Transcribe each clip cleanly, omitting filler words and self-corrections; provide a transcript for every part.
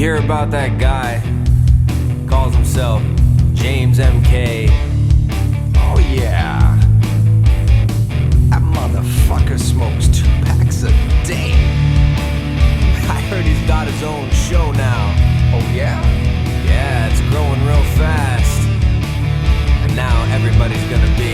hear about that guy, calls himself JamessMK. Oh yeah, that motherfucker smokes 2 packs a day. I heard he's got his own show now. Oh yeah? Yeah, it's growing real fast. And now everybody's gonna be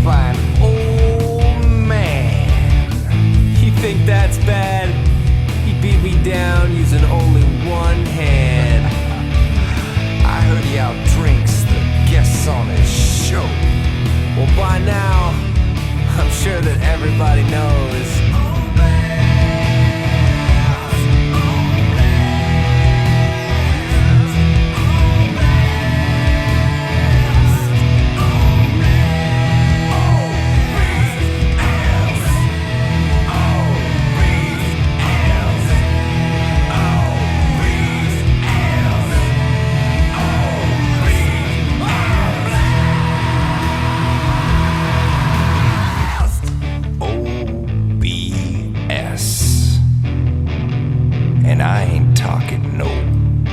by an old man. You think that's bad? He beat me down using only one hand. I heard he outdrinks the guests on his show. Well, by now, I'm sure that everybody knows. And I ain't talking no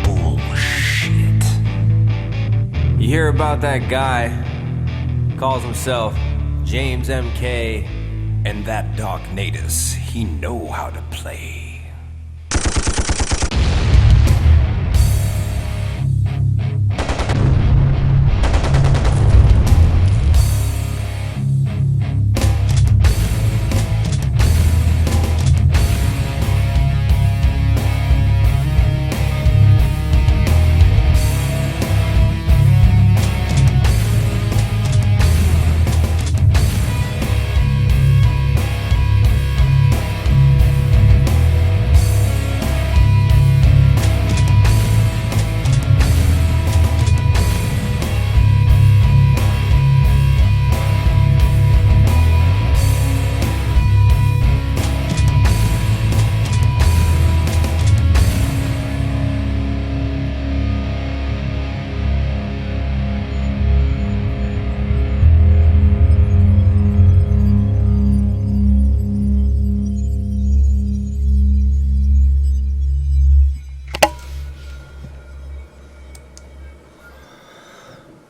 bullshit. You hear about that guy, calls himself JamessMK, and that DarKNaTaS, he know how to play.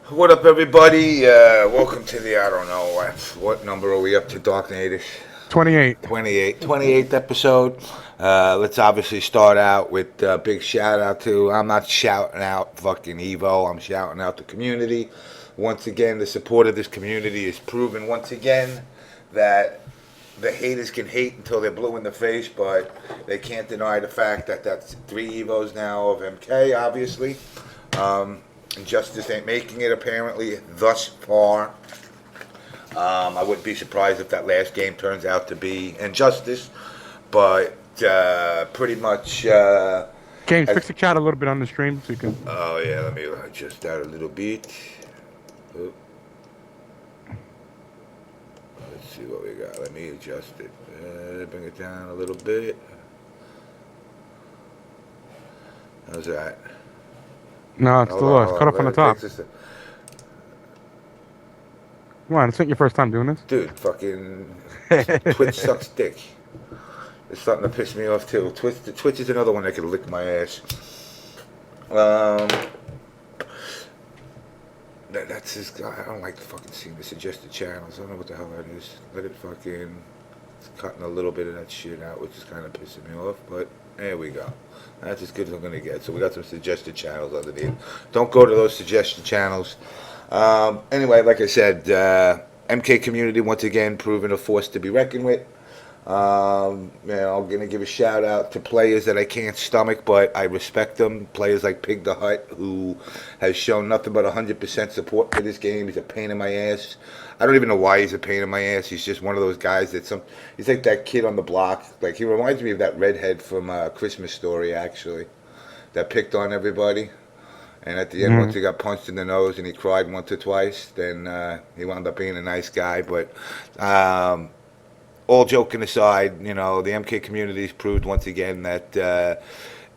What up, everybody? Welcome to the, I don't know, what number are we up to, DarKNaTaS? 28. 28th episode. Let's obviously start out with a big shout out to, I'm not shouting out fucking EVO, I'm shouting out the community. Once again, the support of this community is proven once again that the haters can hate until they're blue in the face, but they can't deny the fact that that's 3 EVOs now of MK, obviously. Justice ain't making it, apparently, thus far. I wouldn't be surprised if that last game turns out to be injustice, but pretty much... James, fix the chat a little bit on the stream so you can... Oh, yeah, let me adjust that a little bit. Oh. Let's see what we got. Let me adjust it. Bring it down a little bit. How's that? No, it's still low. It's cut off on the top. Come on, it's not your first time doing this. Dude, fucking Twitch sucks dick. It's starting to piss me off too. Twitch is another one that could lick my ass. That's his guy. I don't like fucking seeing the suggested channels. I don't know what the hell that is. Let it fucking... It's cutting a little bit of that shit out, which is kind of pissing me off, but there we go. That's as good as I'm going to get. So we got some suggested channels underneath. Don't go to those suggested channels. Anyway, like I said, MK community once again proven a force to be reckoned with. I'm gonna give a shout out to players that I can't stomach, but I respect them. Players like Pig the Hut, who has shown nothing but 100% support for this game. He's a pain in my ass. I don't even know why he's a pain in my ass. He's just one of those guys he's like that kid on the block. Like, he reminds me of that redhead from Christmas Story, actually, that picked on everybody. And at the end, once he got punched in the nose and he cried once or twice, then he wound up being a nice guy. But all joking aside, the MK community's proved once again that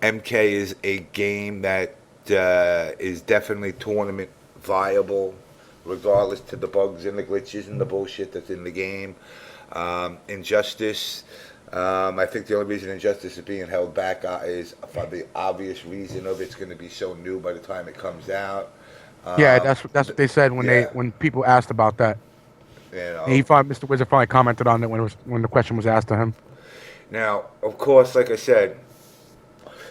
MK is a game that is definitely tournament viable, regardless to the bugs and the glitches and the bullshit that's in the game. Injustice, I think the only reason Injustice is being held back is for the obvious reason of it's going to be so new by the time it comes out. Yeah, that's what they said when people asked about that. Mr. Wizard finally commented on it when the question was asked to him. Now, of course, like I said,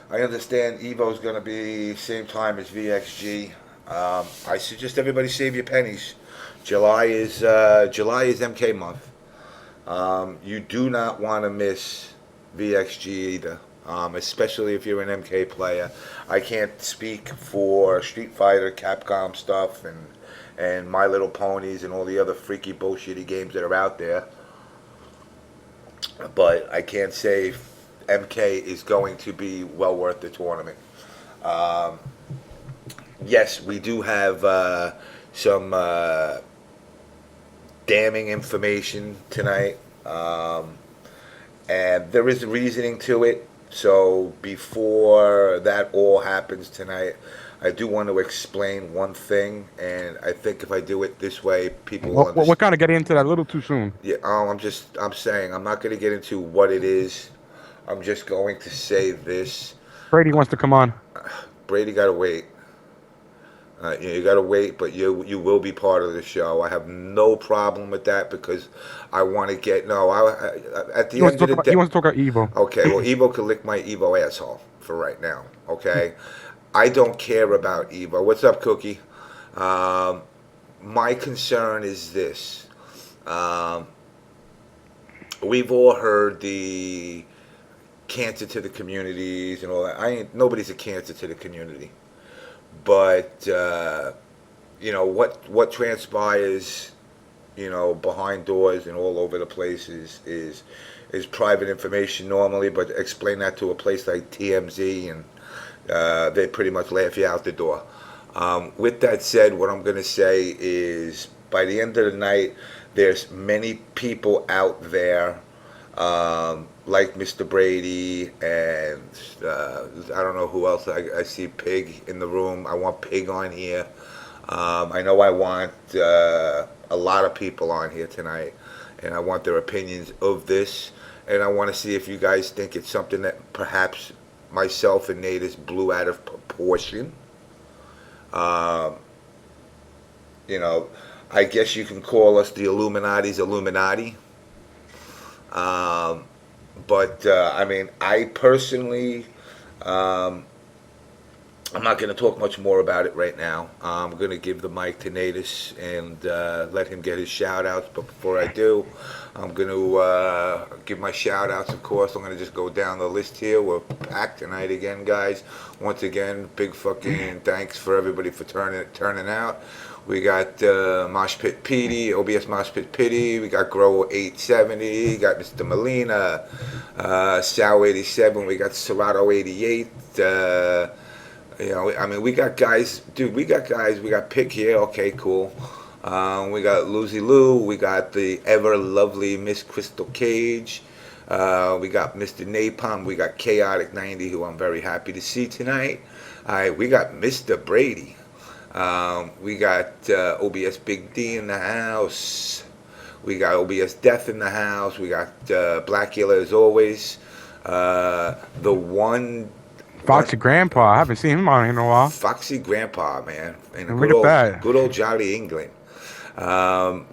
I understand EVO is going to be same time as VXG. I suggest everybody save your pennies. July is MK month. You do not want to miss VXG either, especially if you're an MK player. I can't speak for Street Fighter, Capcom stuff, and My Little Ponies and all the other freaky bullshitty games that are out there. But I can say MK is going to be well worth the tournament. Yes, we do have some damning information tonight. And there is reasoning to it. So before that all happens tonight, I do want to explain one thing, and I think if I do it this way, people will understand. We're kind of getting into that a little too soon. Yeah, I'm saying I'm not going to get into what it is. I'm just going to say this. Brady wants to come on. Brady got to wait. You got to wait, but you will be part of the show. I have no problem with that because I want to get at the end of the day. He wants to talk about EVO. Okay, well, EVO can lick my EVO asshole for right now. Okay, I don't care about EVO. What's up, Cookie? My concern is this. We've all heard the cancer to the communities and all that. Nobody's a cancer to the community. But what transpires, behind doors and all over the place is private information normally. But explain that to a place like TMZ, and they pretty much laugh you out the door. With that said, what I'm going to say is, by the end of the night, there's many people out there. Like Mr. Brady and I don't know who else. I see Pig in the room. I want Pig on here. I know I want a lot of people on here tonight, and I want their opinions of this, and I want to see if you guys think it's something that perhaps myself and NaTaS blew out of proportion. I guess you can call us the Illuminati's Illuminati. But I personally, I'm not going to talk much more about it right now. I'm going to give the mic to NaTaS and let him get his shout-outs. But before I do, I'm going to give my shout-outs, of course. I'm going to just go down the list here. We're packed tonight again, guys. Once again, big fucking thanks for everybody for turning out. We got Mosh Pit Petey, OBS Mosh Pit Pity. We got Grow 870. We got Mr. Molina, Sal 87. We got Serato 88. We got guys. Dude, we got guys. We got Pig here. Okay, cool. We got Lucy Lou. We got the ever lovely Miss Crystal Cage. We got Mr. Napalm. We got Khaotic 90, who I'm very happy to see tonight. All right, we got Mr. Brady. We got OBS Big D in the house. We got OBS Death in the house. We got Blackula as always. The one Foxy Grandpa. I haven't seen him on in a while. Foxy Grandpa, man. In a good old jolly England. Don't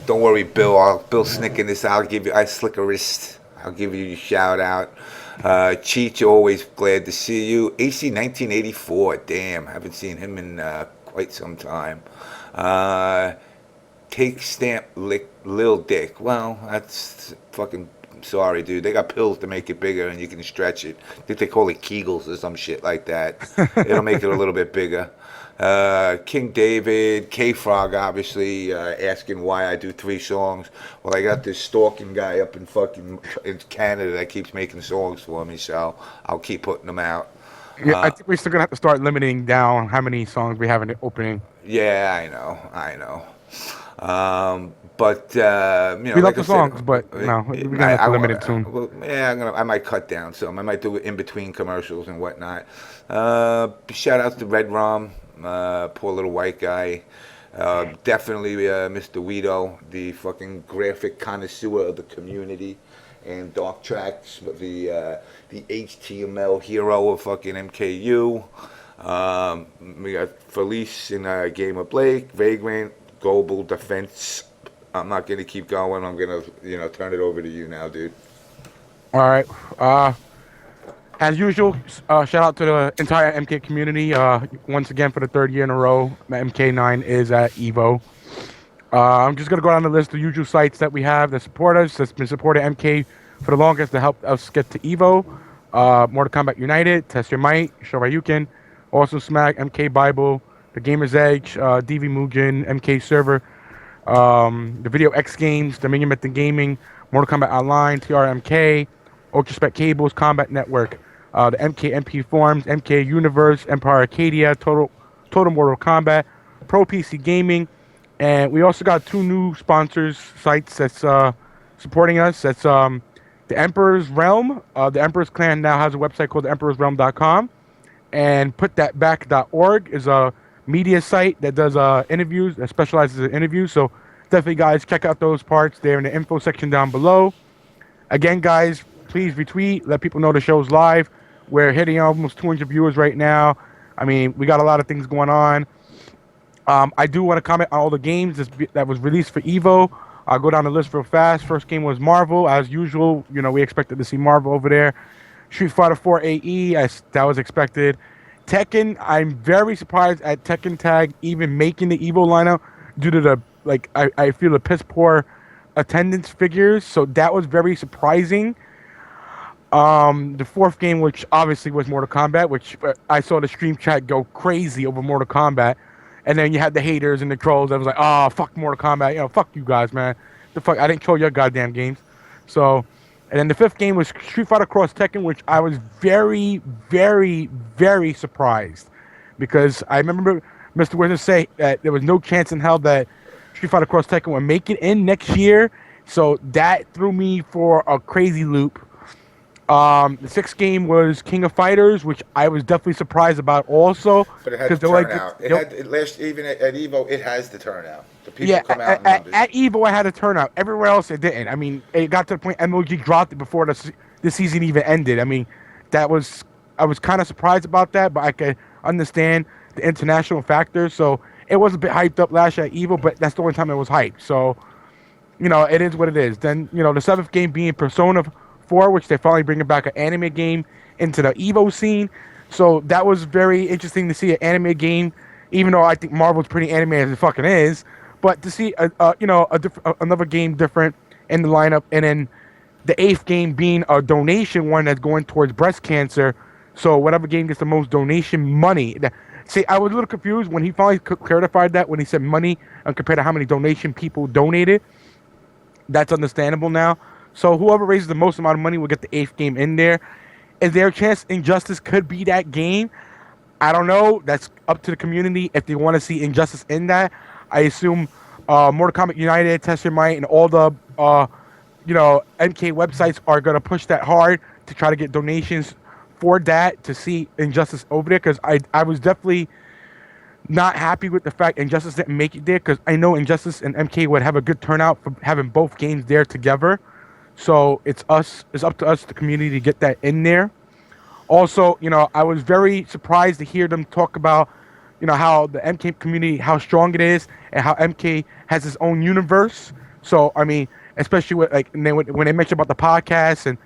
worry, Bill. Bill Snick in this. I slick a wrist. I'll give you a shout out. Cheech, always glad to see you. AC 1984, damn, haven't seen him in quite some time. take stamp lick Lil Dick. Well, that's fucking sorry, dude. They got pills to make it bigger and you can stretch it. I think they call it Kegels or some shit like that. It'll make it a little bit bigger. King David, K-Frog, obviously, asking why I do 3 songs. Well, I got this stalking guy up in Canada that keeps making songs for me, so I'll keep putting them out. Yeah, I think we're still gonna have to start limiting down how many songs we have in the opening. Yeah, I know. But we love the songs, but no, we're gonna have to limit it soon. Well, yeah, I might cut down some. I might do it in between commercials and whatnot. Shout out to Red Rum, poor little white guy. Definitely Mr. Wtih, the fucking graphic connoisseur of the community, and Dark Tracks, the HTML hero of fucking MKU. We got Felice in Game of Blake, Vagrant, Global Defense. I'm not gonna keep going. I'm gonna, turn it over to you now, dude. All right. As usual, shout out to the entire MK community. Once again, for the 3rd year in a row, MK9 is at EVO. I'm just gonna go down the list of the usual sites that we have that support us. That's been supporting MK for the longest to help us get to EVO. Mortal Kombat United, Test Your Might, Shoryuken, Awesome Smack, MK Bible, The Gamer's Edge, DV Mugen, MK Server, the Video X Games, Dominion Method Gaming, Mortal Kombat Online, TRMK, Ultraspec Cables, Combat Network, the MK MP Forums, MK Universe, Empire Arcadia, Total Mortal Kombat, Pro PC Gaming, and we also got 2 new sponsors sites that's supporting us. That's the Emperor's Realm. The Emperor's Clan now has a website called theemperorsrealm.com, and putthatback.org is a media site that does interviews, that specializes in interviews. So definitely, guys, check out those parts. They're in the info section down below. Again, guys, please retweet, let people know the show's live. We're hitting almost 200 viewers right now. I mean, we got a lot of things going on. I do want to comment on all the games that was released for EVO. I'll go down the list real fast. First game was Marvel. As usual, we expected to see Marvel over there. Street Fighter 4 AE, that was expected. Tekken, I'm very surprised at Tekken Tag even making the EVO lineup due to the, I feel the piss poor attendance figures. So that was very surprising. The 4th game, which obviously was Mortal Kombat, which I saw the stream chat go crazy over Mortal Kombat. And then you had the haters and the trolls that was like, oh, fuck Mortal Kombat. Fuck you guys, man. The fuck, I didn't troll your goddamn games. So, and then the 5th game was Street Fighter Cross Tekken, which I was very, very, very surprised. Because I remember Mr. Wizard say that there was no chance in hell that Street Fighter Cross Tekken would make it in next year. So that threw me for a crazy loop. The 6th game was King of Fighters, which I was definitely surprised about also. But it had the turnout. Even at EVO, it has the turnout. The people come out in numbers. At EVO, I had a turnout. Everywhere else, it didn't. I mean, it got to the point MLG dropped it before the season even ended. I mean, I was kind of surprised about that, but I could understand the international factors. So it was a bit hyped up last year at EVO, but that's the only time it was hyped. So, it is what it is. Then, the 7th game being Persona 4, which they're finally bringing back an anime game into the EVO scene. So that was very interesting to see an anime game, even though I think Marvel's pretty anime as it fucking is. But to see another game different in the lineup, and then the 8th game being a donation one that's going towards breast cancer. So whatever game gets the most donation money. See, I was a little confused when he finally clarified that when he said money and compared to how many donation people donated. That's understandable now. So whoever raises the most amount of money will get the 8th game in there. Is there a chance Injustice could be that game? I don't know. That's up to the community if they want to see Injustice in that. I assume Mortal Kombat United, Test Your Might, and all the MK websites are going to push that hard to try to get donations for that to see Injustice over there. Because I was definitely not happy with the fact Injustice didn't make it there, because I know Injustice and MK would have a good turnout for having both games there together. So it's up to us, the community, to get that in there. Also, I was very surprised to hear them talk about, how the MK community, how strong it is, and how MK has its own universe. So, I mean, especially with, when they mentioned about the podcast, and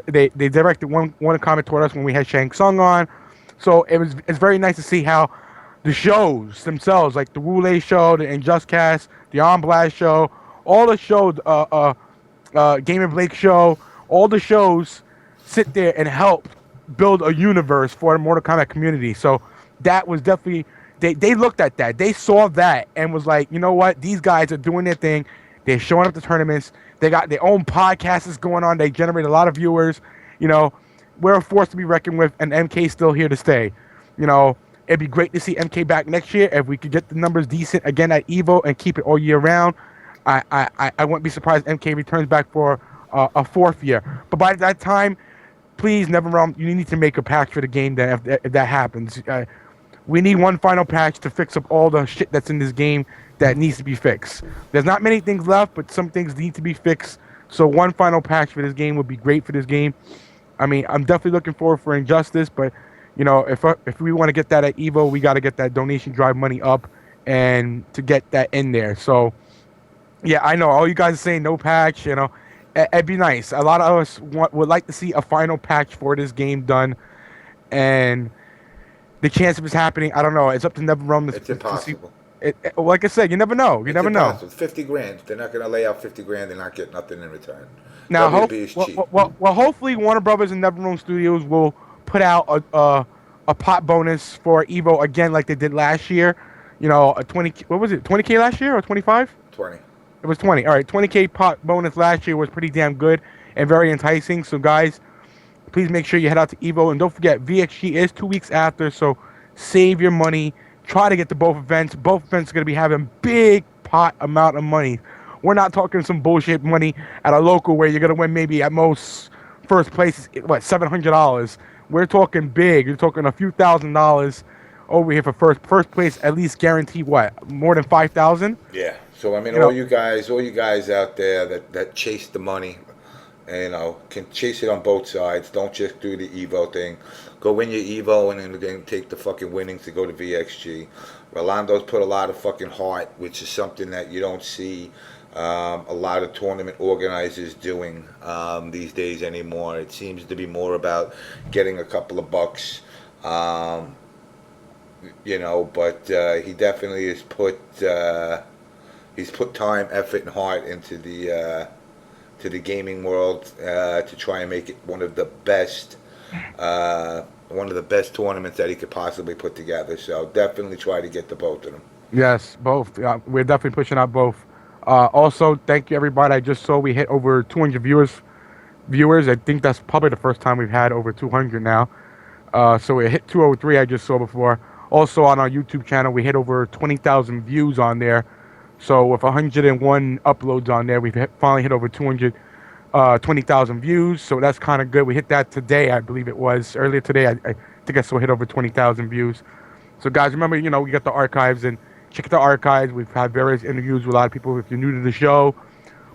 they directed one comment toward us when we had Shang Tsung on. So it's very nice to see how the shows themselves, like the Wule show, the Injustcast, the On Blast show, all the shows, Game and Blake show, all the shows sit there and help build a universe for the Mortal Kombat community. So that was definitely they looked at that, they saw that, and was like, you know what, these guys are doing their thing. They're showing up to tournaments. They got their own podcasts going on. They generate a lot of viewers. You know, we're a force to be reckoned with, and MK's still here to stay. You know, it'd be great to see MK back next year if we could get the numbers decent again at EVO and keep it all year round. I wouldn't be surprised if MK returns back for a fourth year. But by that time, please, NetherRealm, you need to make a patch for the game. That if that happens, we need one final patch to fix up all the shit that's in this game that needs to be fixed. There's not many things left, but some things need to be fixed. So one final patch for this game would be great for this game. I mean, I'm definitely looking forward for Injustice, but you know, if we want to get that at EVO, we got to get that donation drive money up and to get that in there. So yeah, I know all you guys are saying no patch. You know, it'd be nice. A lot of us would like to see a final patch for this game done, and the chance of this happening, I don't know. It's up to NetherRealm. It's impossible. Like I said, you never know. You never know. 50 grand. They're not going to lay out 50 grand and not get nothing in return. Now, WB is cheap. Well, hopefully Warner Brothers and NetherRealm Studios will put out a pot bonus for EVO again, like they did last year. You know, a 20. What was it? 20K last year or 25? 20. It was 20. All right, 20K pot bonus last year was pretty damn good and very enticing. So, guys, please make sure you head out to EVO. And don't forget, VXG is 2 weeks after, so save your money. Try to get to both events. Both events are going to be having big pot amount of money. We're not talking some bullshit money at a local where you're going to win maybe at most first place, what, $700. We're talking big. You're talking a few $1,000s over here for first place, at least guaranteed, what, more than 5,000? Yeah. So, I mean, all you guys out there that chase the money, you know, can chase it on both sides. Don't just do the EVO thing. Go win your EVO and then take the fucking winnings to go to VXG. Rolando's put a lot of fucking heart, which is something that you don't see a lot of tournament organizers doing these days anymore. It seems to be more about getting a couple of bucks, you know. But he definitely has put time, effort, and heart into the gaming world to try and make it one of the best tournaments that he could possibly put together. So definitely try to get to both of them. Yes, both. We're definitely pushing out both. Also, thank you, everybody. I just saw we hit over 200 viewers. I think that's probably the first time we've had over 200 now. So we hit 203, I just saw before. Also, on our YouTube channel, we hit over 20,000 views on there. So with 101 uploads on there, we've finally hit over 20,000 views. So that's kind of good. We hit that today, I believe it was. Earlier today, I think I still hit over 20,000 views. So guys, remember, you know, we got the archives, and check the archives. We've had various interviews with a lot of people. If you're new to the show,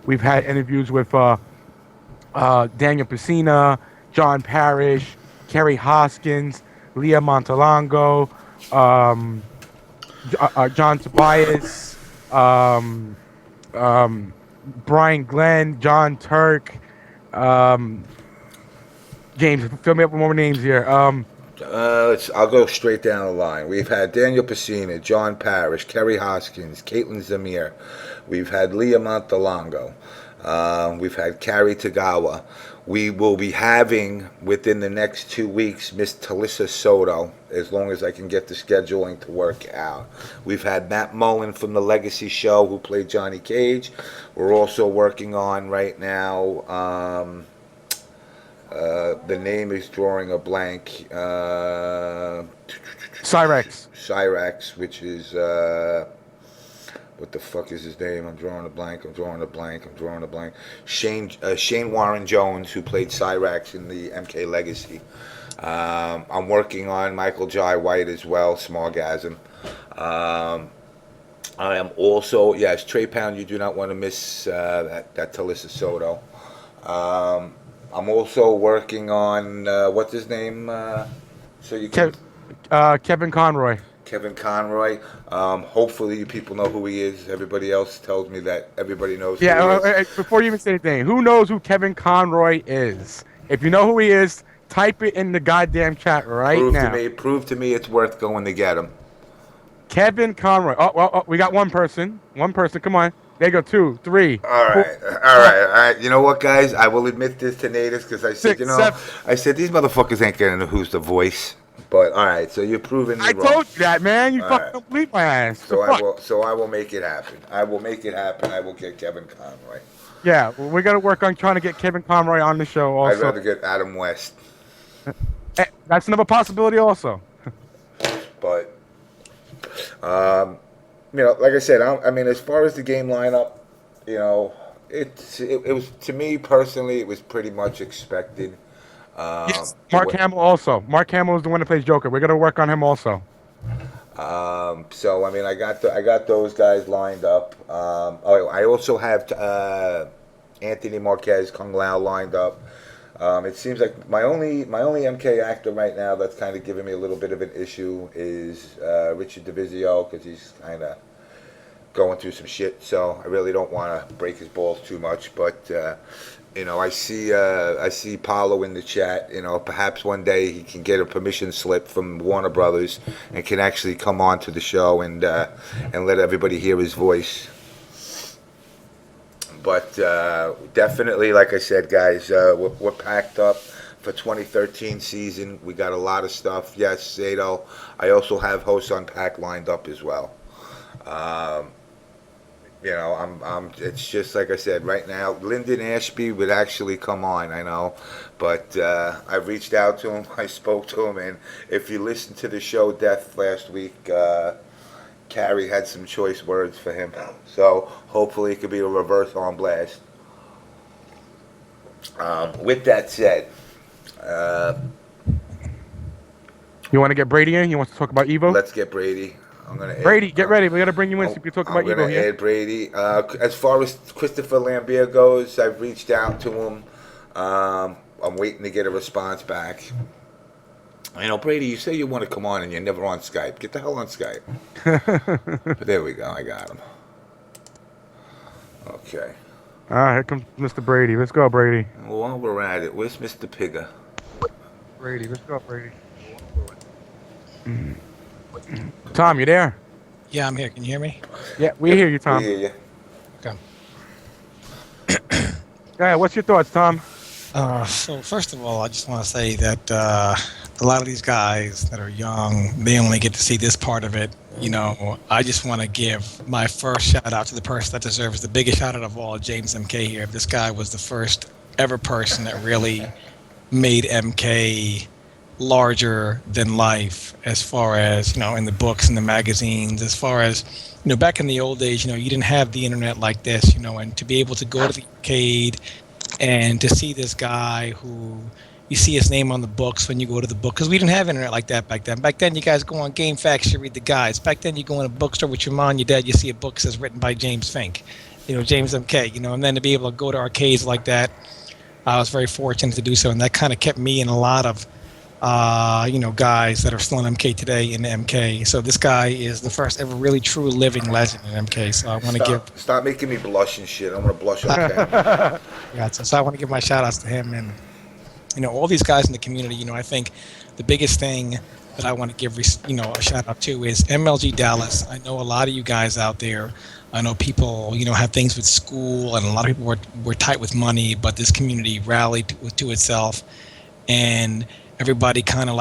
we've had interviews with Daniel Pesina, John Parrish, Kerry Hoskins, Leah Montalongo, John Tobias, Brian Glenn, John Turk, James, fill me up with more names here. I'll go straight down the line. We've had Daniel Pesina, John Parrish, Kerry Hoskins, Caitlin Zamir. We've had Leah Montalongo. We've had Carrie Tagawa. We will be having, within the next 2 weeks, Miss Talissa Soto, as long as I can get the scheduling to work out. We've had Matt Mullen from the Legacy Show, who played Johnny Cage. We're also working on, right now, the name is drawing a blank. Cyrex, which is... what the fuck is his name? I'm drawing a blank. Shane Warren Jones, who played Cyrax in the MK Legacy. I'm working on Michael Jai White as well, Smallgasm. I am also, yes, TrePound, you do not want to miss that Talissa Soto. I'm also working on, what's his name? So you can... Kevin Conroy. Kevin Conroy. Hopefully you people know who he is. Everybody else tells me that everybody knows who he is. Before you even say anything, who knows who Kevin Conroy is? If you know who he is, type it in the goddamn chat now. Prove to me it's worth going to get him. Kevin Conroy. Oh, we got one person. One person. Come on. There you go. 2, 3, All 4, right, all right, all right. You know what, guys? I will admit this to Natus because I said, 6, 7. I said these motherfuckers ain't gonna know who's the voice. But all right, so you're proving me I wrong. told you that, man. You All fucking right. don't believe my ass. So The fuck? I will make it happen. I will make it happen. I will get Kevin Conroy. Yeah, well, we got to work on trying to get Kevin Conroy on the show also. I'd rather get Adam West. That's another possibility also. But like I said, I mean, as far as the game lineup, it was, to me personally, it was pretty much expected. Yes, Mark Hamill also. Mark Hamill is the one that plays Joker. We're gonna work on him also. So I mean, I got those guys lined up. I also have Anthony Marquez, Kung Lao lined up. It seems like my only MK actor right now that's kind of giving me a little bit of an issue is Richard DeVizio, because he's kind of going through some shit. So I really don't want to break his balls too much. But I see Paulo in the chat. Perhaps one day he can get a permission slip from Warner Brothers and can actually come on to the show and let everybody hear his voice. But definitely, like I said, guys, we're packed up for 2013 season. We got a lot of stuff. Yes, Sato. I also have Hosts Unpacked lined up as well. It's just like I said, right now, Lyndon Ashby would actually come on, I know, but I reached out to him, I spoke to him, and if you listened to the show Death last week, Carrie had some choice words for him, so hopefully it could be a reverse on blast. With that said, you want to get Brady in? You want to talk about EVO? Let's get Brady. I'm gonna Brady, get ready. We got to bring you in so we can talk about EVO here. I'm going to add Brady. As far as Christopher Lambert goes, I've reached out to him. I'm waiting to get a response back. Brady, you say you want to come on and you're never on Skype. Get the hell on Skype. But there we go. I got him. Okay. Here comes Mr. Brady. Let's go, Brady. Well, while we're at it, where's Mr. Pigger? Brady, let's go, Brady. Tom, you there? Yeah, I'm here. Can you hear me? Yeah, we hear you, Tom. We hear you. Okay. Yeah, what's your thoughts, Tom? So first of all, I just want to say that a lot of these guys that are young, they only get to see this part of it. I just want to give my first shout out to the person that deserves the biggest shout out of all, JamessMK here. This guy was the first ever person that really made MK larger than life, as far as in the books and the magazines, as far as back in the old days, you didn't have the internet like this, and to be able to go to the arcade and to see this guy who you see his name on the books when you go to the book, because we didn't have internet like that back then. Back then, you guys go on GameFAQs, you read the guides. Back then, you go in a bookstore with your mom and your dad, you see a book that says written by James Fink, JamessMK, and then to be able to go to arcades like that, I was very fortunate to do so, and that kind of kept me in a lot of guys that are still in MK today in the MK. So this guy is the first ever really true living legend in MK. So I want to Stop making me blush and shit. I'm gonna blush on camera. So I want to give my shout outs to him and all these guys in the community. I think the biggest thing that I want to give a shout out to is MLG Dallas. I know a lot of you guys out there. I know people have things with school, and a lot of people were tight with money, but this community rallied to itself, and everybody kind of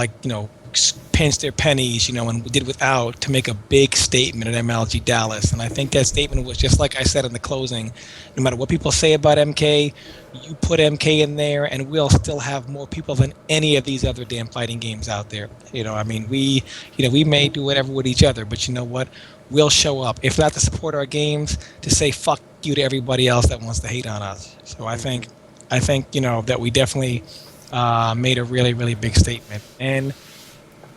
pinched their pennies, and did without to make a big statement at MLG Dallas. And I think that statement was just like I said in the closing, no matter what people say about MK, you put MK in there and we'll still have more people than any of these other damn fighting games out there. We may do whatever with each other, but you know what? We'll show up, if not to support our games, to say fuck you to everybody else that wants to hate on us. So I think that we definitely made a really, really big statement. And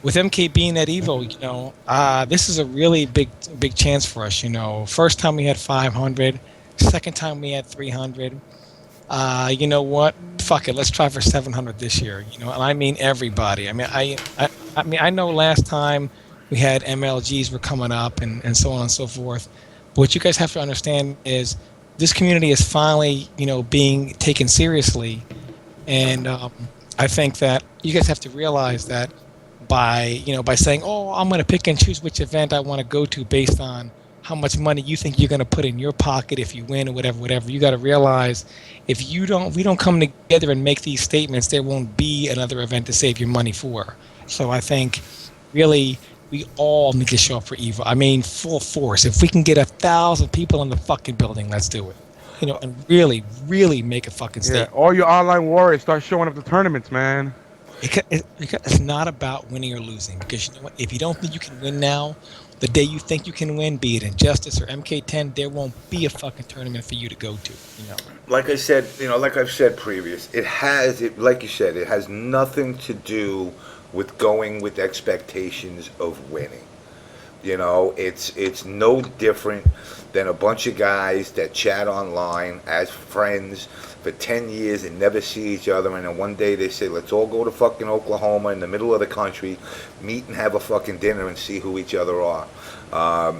with MK being at EVO, this is a really big chance for us. First time we had 500, second time we had 300. You know what? Fuck it, let's try for 700 this year. And I mean everybody. I mean, I know last time we had MLGs were coming up and so on and so forth. But what you guys have to understand is this community is finally, being taken seriously. And I think that you guys have to realize that by saying, oh, I'm going to pick and choose which event I want to go to based on how much money you think you're going to put in your pocket if you win or whatever. You got to realize if we don't come together and make these statements, there won't be another event to save your money for. So I think really we all need to show up for EVO. I mean, full force. If we can get 1,000 people in the fucking building, let's do it. And really, really make a fucking statement. Yeah, all your online warriors start showing up to tournaments, man. It's not about winning or losing, because you know what? If you don't think you can win now, the day you think you can win, be it Injustice or MK10, there won't be a fucking tournament for you to go to. Like I said, like I've said previous, like you said, it has nothing to do with going with expectations of winning. It's no different than a bunch of guys that chat online as friends for 10 years and never see each other, and then one day they say, let's all go to fucking Oklahoma in the middle of the country, meet and have a fucking dinner and see who each other are.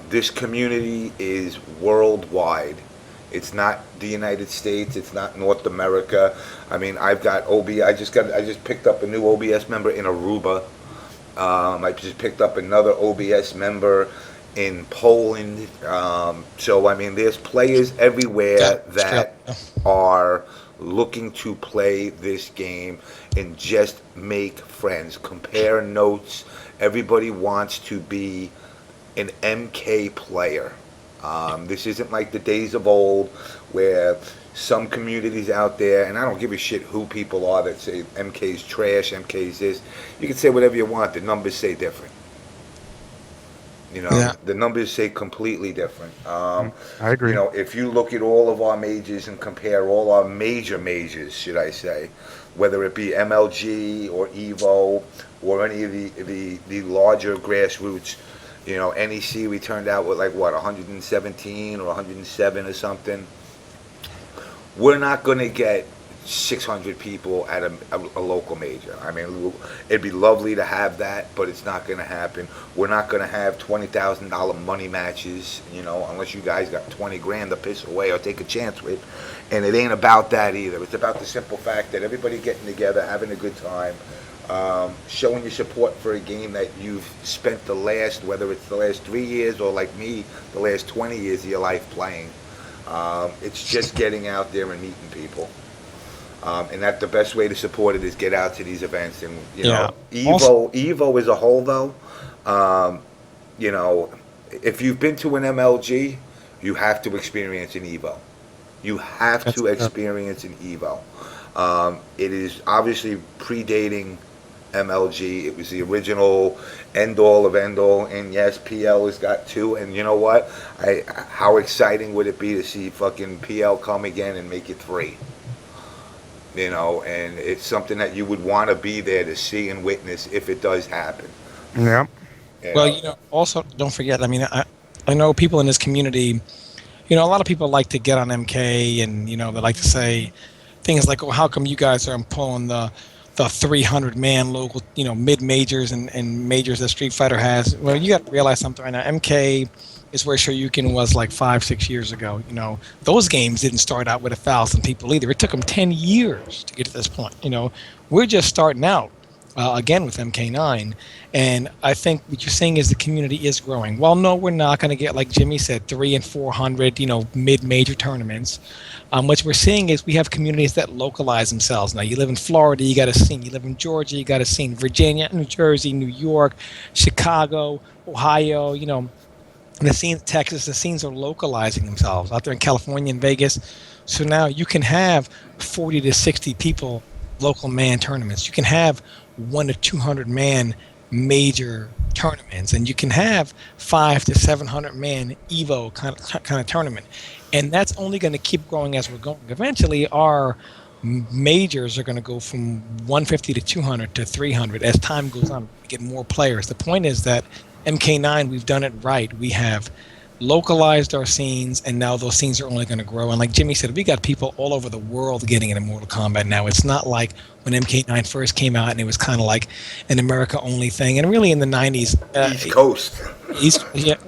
This community is worldwide. It's not the United States. It's not North America. I mean, I've got I just picked up a new OBS member in Aruba. I just picked up another OBS member in Poland. So, I mean, there's players everywhere that are looking to play this game and just make friends, compare notes. Everybody wants to be an MK player. This isn't like the days of old where some communities out there, and I don't give a shit who people are that say MK's trash, MK's this. You can say whatever you want. The numbers say different. The numbers say completely different. I agree. If you look at all of our majors and compare all our majors, should I say, whether it be MLG or EVO or any of the larger grassroots, NEC, we turned out with 117 or 107 or something. We're not going to get 600 people at a local major. I mean, it'd be lovely to have that, but it's not going to happen. We're not going to have $20,000 money matches, unless you guys got 20 grand to piss away or take a chance with. And it ain't about that either. It's about the simple fact that everybody getting together, having a good time, showing your support for a game that you've spent whether it's the last 3 years or like me, the last 20 years of your life playing. It's just getting out there and meeting people. And that the best way to support it is get out to these events. And, EVO as a whole, though, if you've been to an MLG, you have to experience an EVO. You have to experience an EVO. It is obviously predating MLG. It was the original end-all of end-all, and yes, PL has got two, and you know what? How exciting would it be to see fucking PL come again and make it 3? And it's something that you would want to be there to see and witness if it does happen. Yeah. Well, also, don't forget, I mean, I know people in this community, a lot of people like to get on MK, and, they like to say things like, oh, how come you guys are pulling the 300-man local, mid-majors and majors that Street Fighter has? Well, you got to realize something right now. MK is where Shoryuken was 5-6 years ago. Those games didn't start out with 1,000 people either. It took them 10 years to get to this point. We're just starting out again with MK9, and I think what you're saying is the community is growing. Well, no, we're not going to get, like Jimmy said, 300 and 400, mid-major tournaments. What we're seeing is we have communities that localize themselves. Now, you live in Florida, you got a scene. You live in Georgia, you got a scene. Virginia, New Jersey, New York, Chicago, Ohio, the scenes, Texas, the scenes are localizing themselves out there in California and Vegas. So now you can have 40 to 60 people local man tournaments. You can have 100 to 200 man major tournaments, and you can have 500 to 700 man EVO kind of tournament. And that's only going to keep growing as we're going. Eventually, our majors are going to go from 150 to 200 to 300 as time goes on. We get more players. The point is that MK9, we've done it right. We have localized our scenes, and now those scenes are only going to grow. And like Jimmy said, we got people all over the world getting into Mortal Kombat now. It's not like when MK9 first came out and it was kind of like an America-only thing. And really in the 90s... East Coast.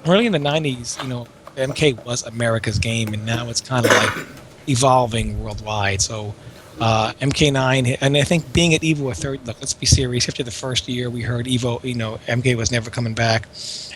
Really in the 90s, MK was America's game, and now it's kind of like evolving worldwide. So MK9, and I think being at EVO a third. Look, let's be serious. After the first year, we heard EVO. MK was never coming back,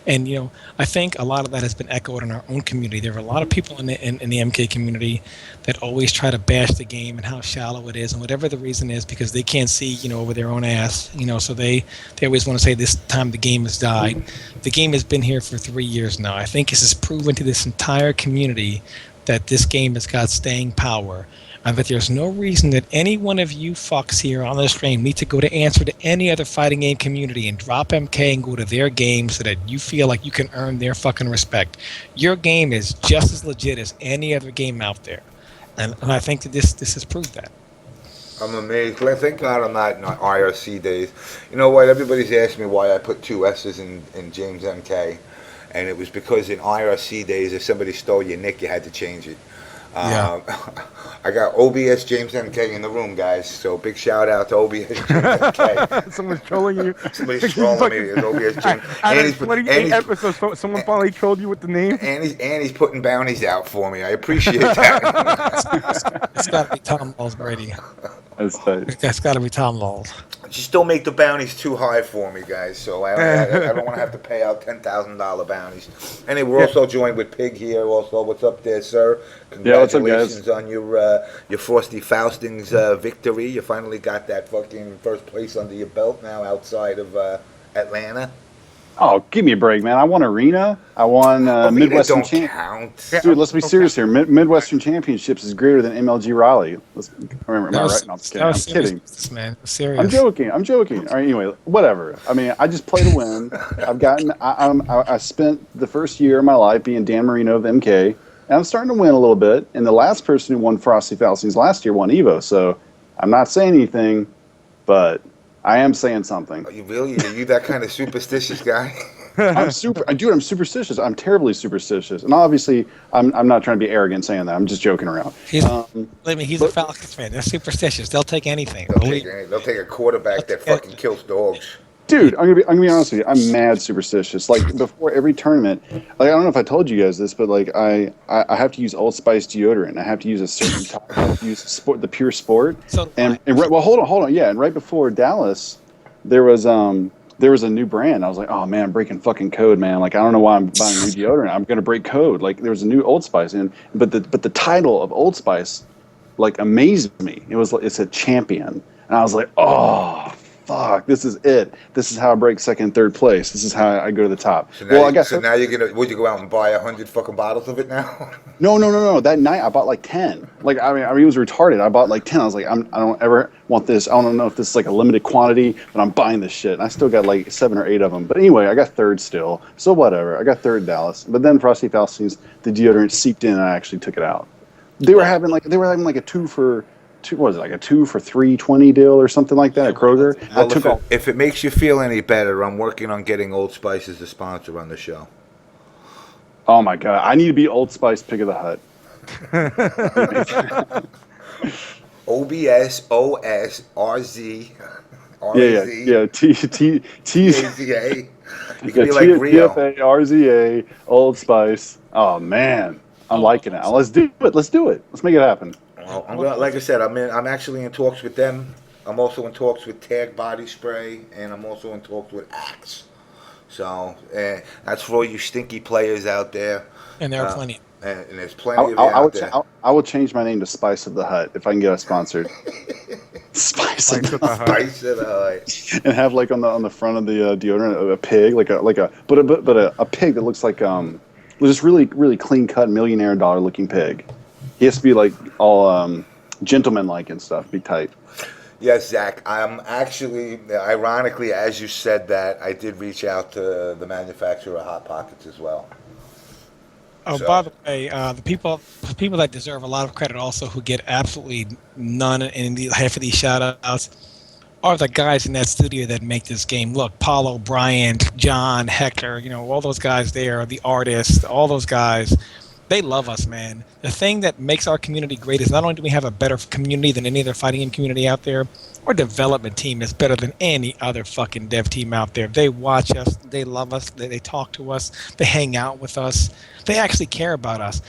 and I think a lot of that has been echoed in our own community. There are a lot of people in the MK community that always try to bash the game and how shallow it is, and whatever the reason is, because they can't see over their own ass. So they always want to say this time the game has died. The game has been here for 3 years now. I think this has proven to this entire community that this game has got staying power. And that there's no reason that any one of you fucks here on the stream need to go to answer to any other fighting game community and drop MK and go to their game so that you feel like you can earn their fucking respect. Your game is just as legit as any other game out there. And I think that this has proved that. I'm amazed. Thank God I'm not in IRC days. You know what? Everybody's asked me why I put 2 S's in JamessMK. And it was because in IRC days, if somebody stole your nick, you had to change it. Yeah. I got OBS JamessMK in the room, guys. So big shout out to OBS JamessMK. Someone's trolling you. Somebody's trolling me. It's OBS James. Out of 28 episodes, someone finally trolled you with the name. And he's putting bounties out for me. I appreciate that. It's got to be Tom Laws, Brady. That's tight. That's got to be Tom Laws. Just don't make the bounties too high for me, guys. So I don't want to have to pay out $10,000 bounties. Anyway, we're also joined with Pig here. Also, what's up there, sir? Yeah, what's up, Congratulations guys? on your Frosty Fausting's victory. You finally got that fucking first place under your belt now outside of Atlanta. Oh, give me a break, man. I won Arena. I won Midwestern don't count. Dude, let's be serious here. Midwestern Championships is greater than MLG Raleigh. Am I right? No, I'm just kidding. I'm kidding. Man, serious. I'm joking. All right, anyway, whatever. I mean, I just play to win. I spent the first year of my life being Dan Marino of MK, and I'm starting to win a little bit. And the last person who won Frosty Faustings last year won EVO. So I'm not saying anything, but I am saying something. Are you really? Are you that kind of superstitious guy? I'm superstitious. I'm terribly superstitious, and obviously, I'm not trying to be arrogant saying that. I'm just joking around. He's a Falcons fan. They're superstitious. They'll take anything. They'll take a quarterback that fucking kills dogs. Dude, I'm gonna be honest with you. I'm mad superstitious. Like before every tournament, like I don't know if I told you guys this, but like I have to use Old Spice deodorant. I have to use a certain type. I have to use the Pure Sport. Well, hold on. Yeah, and right before Dallas, there was a new brand. I was like, oh man, I'm breaking fucking code, man. Like I don't know why I'm buying new deodorant. I'm gonna break code. Like there was a new Old Spice, but the title of Old Spice, like amazed me. It said champion, and I was like, oh. Fuck, this is it. This is how I break second, third place. This is how I go to the top. So now, would you go out and buy 100 fucking bottles of it now? No. That night I bought like 10. Like I mean, it was retarded. I bought like 10. I was like, I don't ever want this. I don't know if this is like a limited quantity, but I'm buying this shit. And I still got like 7 or 8 of them. But anyway, I got third still. So whatever. I got third in Dallas. But then Frosty Faustings, the deodorant seeped in, and I actually took it out. They were having like a 2 for 320 deal or something like that at Kroger. Well, if it makes you feel any better, I'm working on getting Old Spice as a sponsor on the show. Oh my god, I need to be Old Spice Pig of the Hut. OBS OS RZ Yeah. TZA. You can be like Rio. TFA RZA Old Spice. Oh man, I'm liking it. Let's do it. Let's make it happen. Well, like I said, I'm actually in talks with them. I'm also in talks with Tag Body Spray, and I'm also in talks with Axe. So that's for all you stinky players out there. And there are plenty. And there's plenty of you out there. I will change my name to Spice of the Hut if I can get us sponsored. Spice of the Hut. Spice of the Hut. And have like on the front of the deodorant a pig, a pig that looks like just really really clean cut millionaire dollar looking pig. He has to be like all gentleman-like and stuff, be tight. Yes, Zach. I'm actually, ironically, as you said that, I did reach out to the manufacturer of Hot Pockets as well. Oh, by the way, the people that deserve a lot of credit also who get absolutely none in half of these shout-outs are the guys in that studio that make this game. Look, Paulo, Bryant, John, Hector, all those guys there, the artists, all those guys. They love us, man. The thing that makes our community great is not only do we have a better community than any other fighting game community out there, our development team is better than any other fucking dev team out there. They watch us. They love us. They talk to us. They hang out with us. They actually care about us.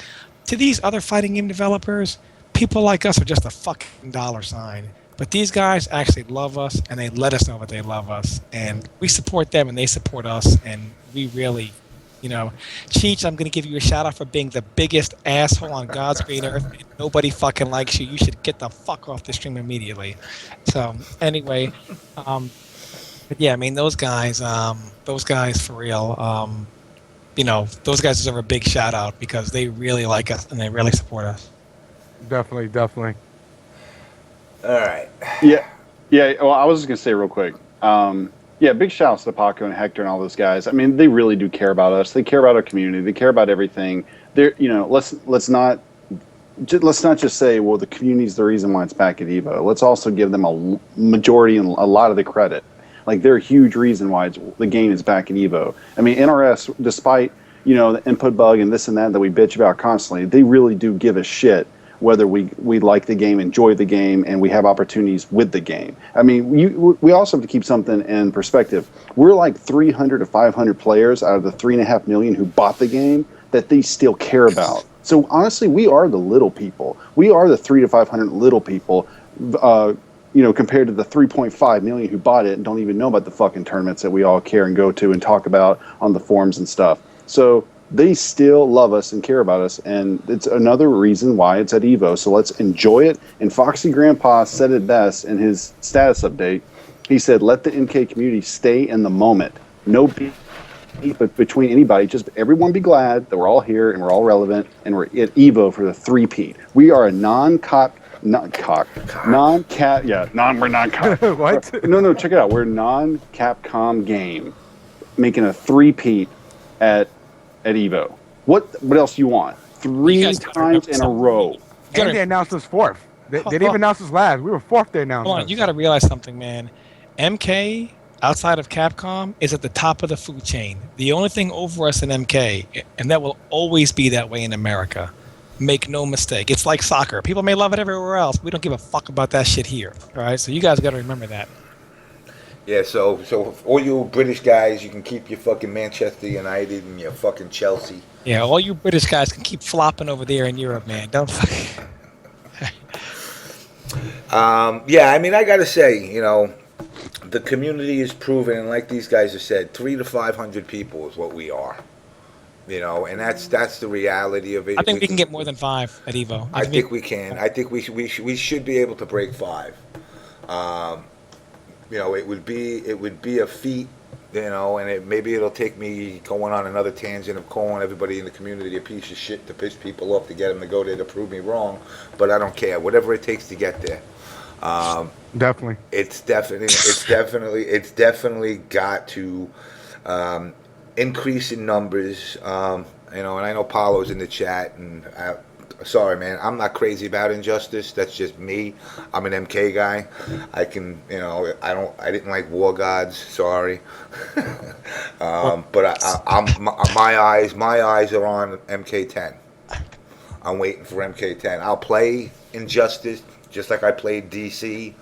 To these other fighting game developers, people like us are just a fucking dollar sign. But these guys actually love us, and they let us know that they love us, and we support them, and they support us, and we really, Cheech, I'm going to give you a shout out for being the biggest asshole on God's green earth. And nobody fucking likes you. You should get the fuck off the stream immediately. So anyway, but yeah, I mean those guys for real. Those guys deserve a big shout out because they really like us and they really support us. Definitely. All right. Yeah. Well, I was just gonna say real quick. Big shout outs to Paco and Hector and all those guys. I mean, they really do care about us. They care about our community. They care about everything. They're, let's not just say, well, the community's the reason why it's back at EVO. Let's also give them a majority and a lot of the credit. Like, they're a huge reason why the game is back at EVO. I mean, NRS, despite the input bug and this and that we bitch about constantly, they really do give a shit whether we like the game, enjoy the game, and we have opportunities with the game. I mean, we also have to keep something in perspective. We're like 300 to 500 players out of the 3.5 million who bought the game that they still care about. So honestly, we are the little people. We are the 300 to 500 little people, compared to the 3.5 million who bought it and don't even know about the fucking tournaments that we all care and go to and talk about on the forums and stuff. So they still love us and care about us, and it's another reason why it's at EVO. So let's enjoy it. And Foxy Grandpa said it best in his status update. He said, let the MK community stay in the moment. No beef between anybody. Just everyone be glad that we're all here and we're all relevant, and we're at EVO for the three-peat. We are a non-cap. We're non-cap. What? No, check it out. We're a non-Capcom game making a three-peat at EVO. What else do you want? Three times in a row. And they announced us fourth. They didn't even announce us last. We were fourth. They announced us. You got to realize something, man. MK, outside of Capcom, is at the top of the food chain. The only thing over us in MK, and that will always be that way in America. Make no mistake. It's like soccer. People may love it everywhere else. We don't give a fuck about that shit here. All right? So you guys got to remember that. Yeah, so all you British guys, you can keep your fucking Manchester United and your fucking Chelsea. Yeah, all you British guys can keep flopping over there in Europe, man. Don't fucking... I mean, I gotta say, the community is proven, and like these guys have said, 300 to 500 people is what we are. And that's the reality of it. I think we can get more than 5 at EVO. I think we can. I think we should be able to break 5. It would be a feat, and maybe it'll take me going on another tangent of calling everybody in the community a piece of shit to piss people off to get them to go there to prove me wrong. But I don't care. Whatever it takes to get there. Definitely. It's definitely got to increase in numbers. And I know Paulo's in the chat, and sorry, man, I'm not crazy about Injustice. That's just me. I'm an MK guy. I can, I didn't like War Gods. Sorry, but my eyes are on MK10. I'm waiting for MK10. I'll play Injustice just like I played DC,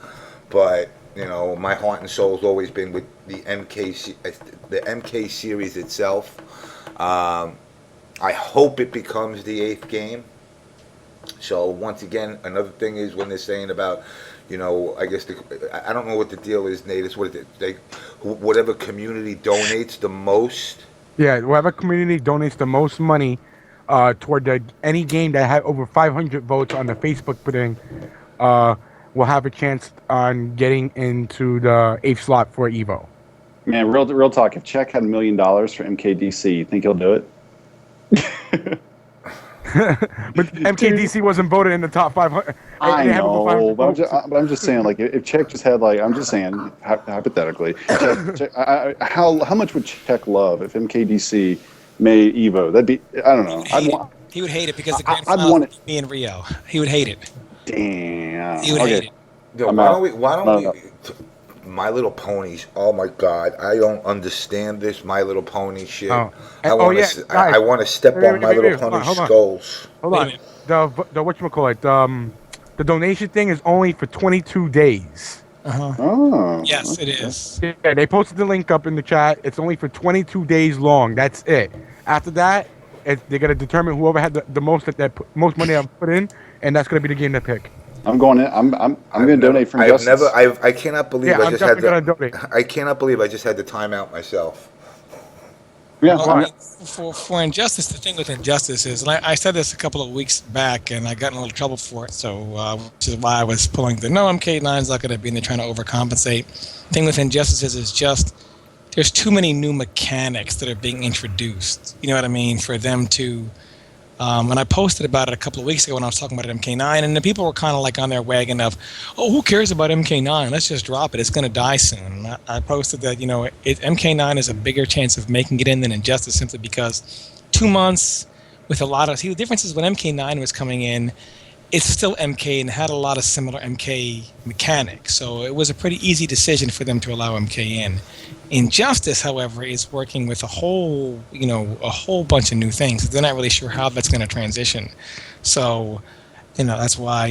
but my heart and soul's always been with the MK series itself. I hope it becomes the 8th game. So once again, another thing is when they're saying about, I guess I don't know what the deal is, Nate. It's what whatever community donates the most. Yeah, whatever community donates the most money toward any game that had over 500 votes on the Facebook thing will have a chance on getting into the 8th slot for EVO. Man, real talk. If Czech had $1 million for MKDC, you think he'll do it? But MKDC wasn't voted in the top 500. I know, but I'm just saying, like, if Czech just had, like, I'm just saying, hypothetically, how much would Czech love if MKDC made EVO? That'd be, I don't know. He would hate it because the grand finals would be me and Rio. He would hate it. Damn. He would hate it. Yo, why don't we My Little Ponies, oh my God, I don't understand this My Little Pony shit. I want to step on My Little Pony skulls. Hold on. The whatchamacallit, the donation thing is only for 22 days. Oh. Yes, it is. Yeah, they posted the link up in the chat. It's only for 22 days long. That's it. After that, they're going to determine whoever had the most most money I've put in and that's going to be the game to pick. I'm going in. I'm going to donate from Justice. I cannot believe Yeah, I I'm just had definitely gonna the. donate. I cannot believe I just had the timeout myself. Yeah, Well, I mean, for Injustice, the thing with Injustice is, and I said this a couple of weeks back, and I got in a little trouble for it, so which is why I was pulling the no, MK9 is not going to be, and they're trying to overcompensate. The thing with Injustice is just there's too many new mechanics that are being introduced. You know what I mean? For them to, and I posted about it a couple of weeks ago when I was talking about MK9, and the people were kind of like on their wagon of, oh, who cares about MK9? Let's just drop it. It's going to die soon. And I posted that, MK9 is a bigger chance of making it in than Injustice simply because 2 months with a lot of... See, the difference is when MK9 was coming in, it's still MK and had a lot of similar MK mechanics. So it was a pretty easy decision for them to allow MK in. Injustice, however, is working with a whole bunch of new things. They're not really sure how that's going to transition. So, that's why,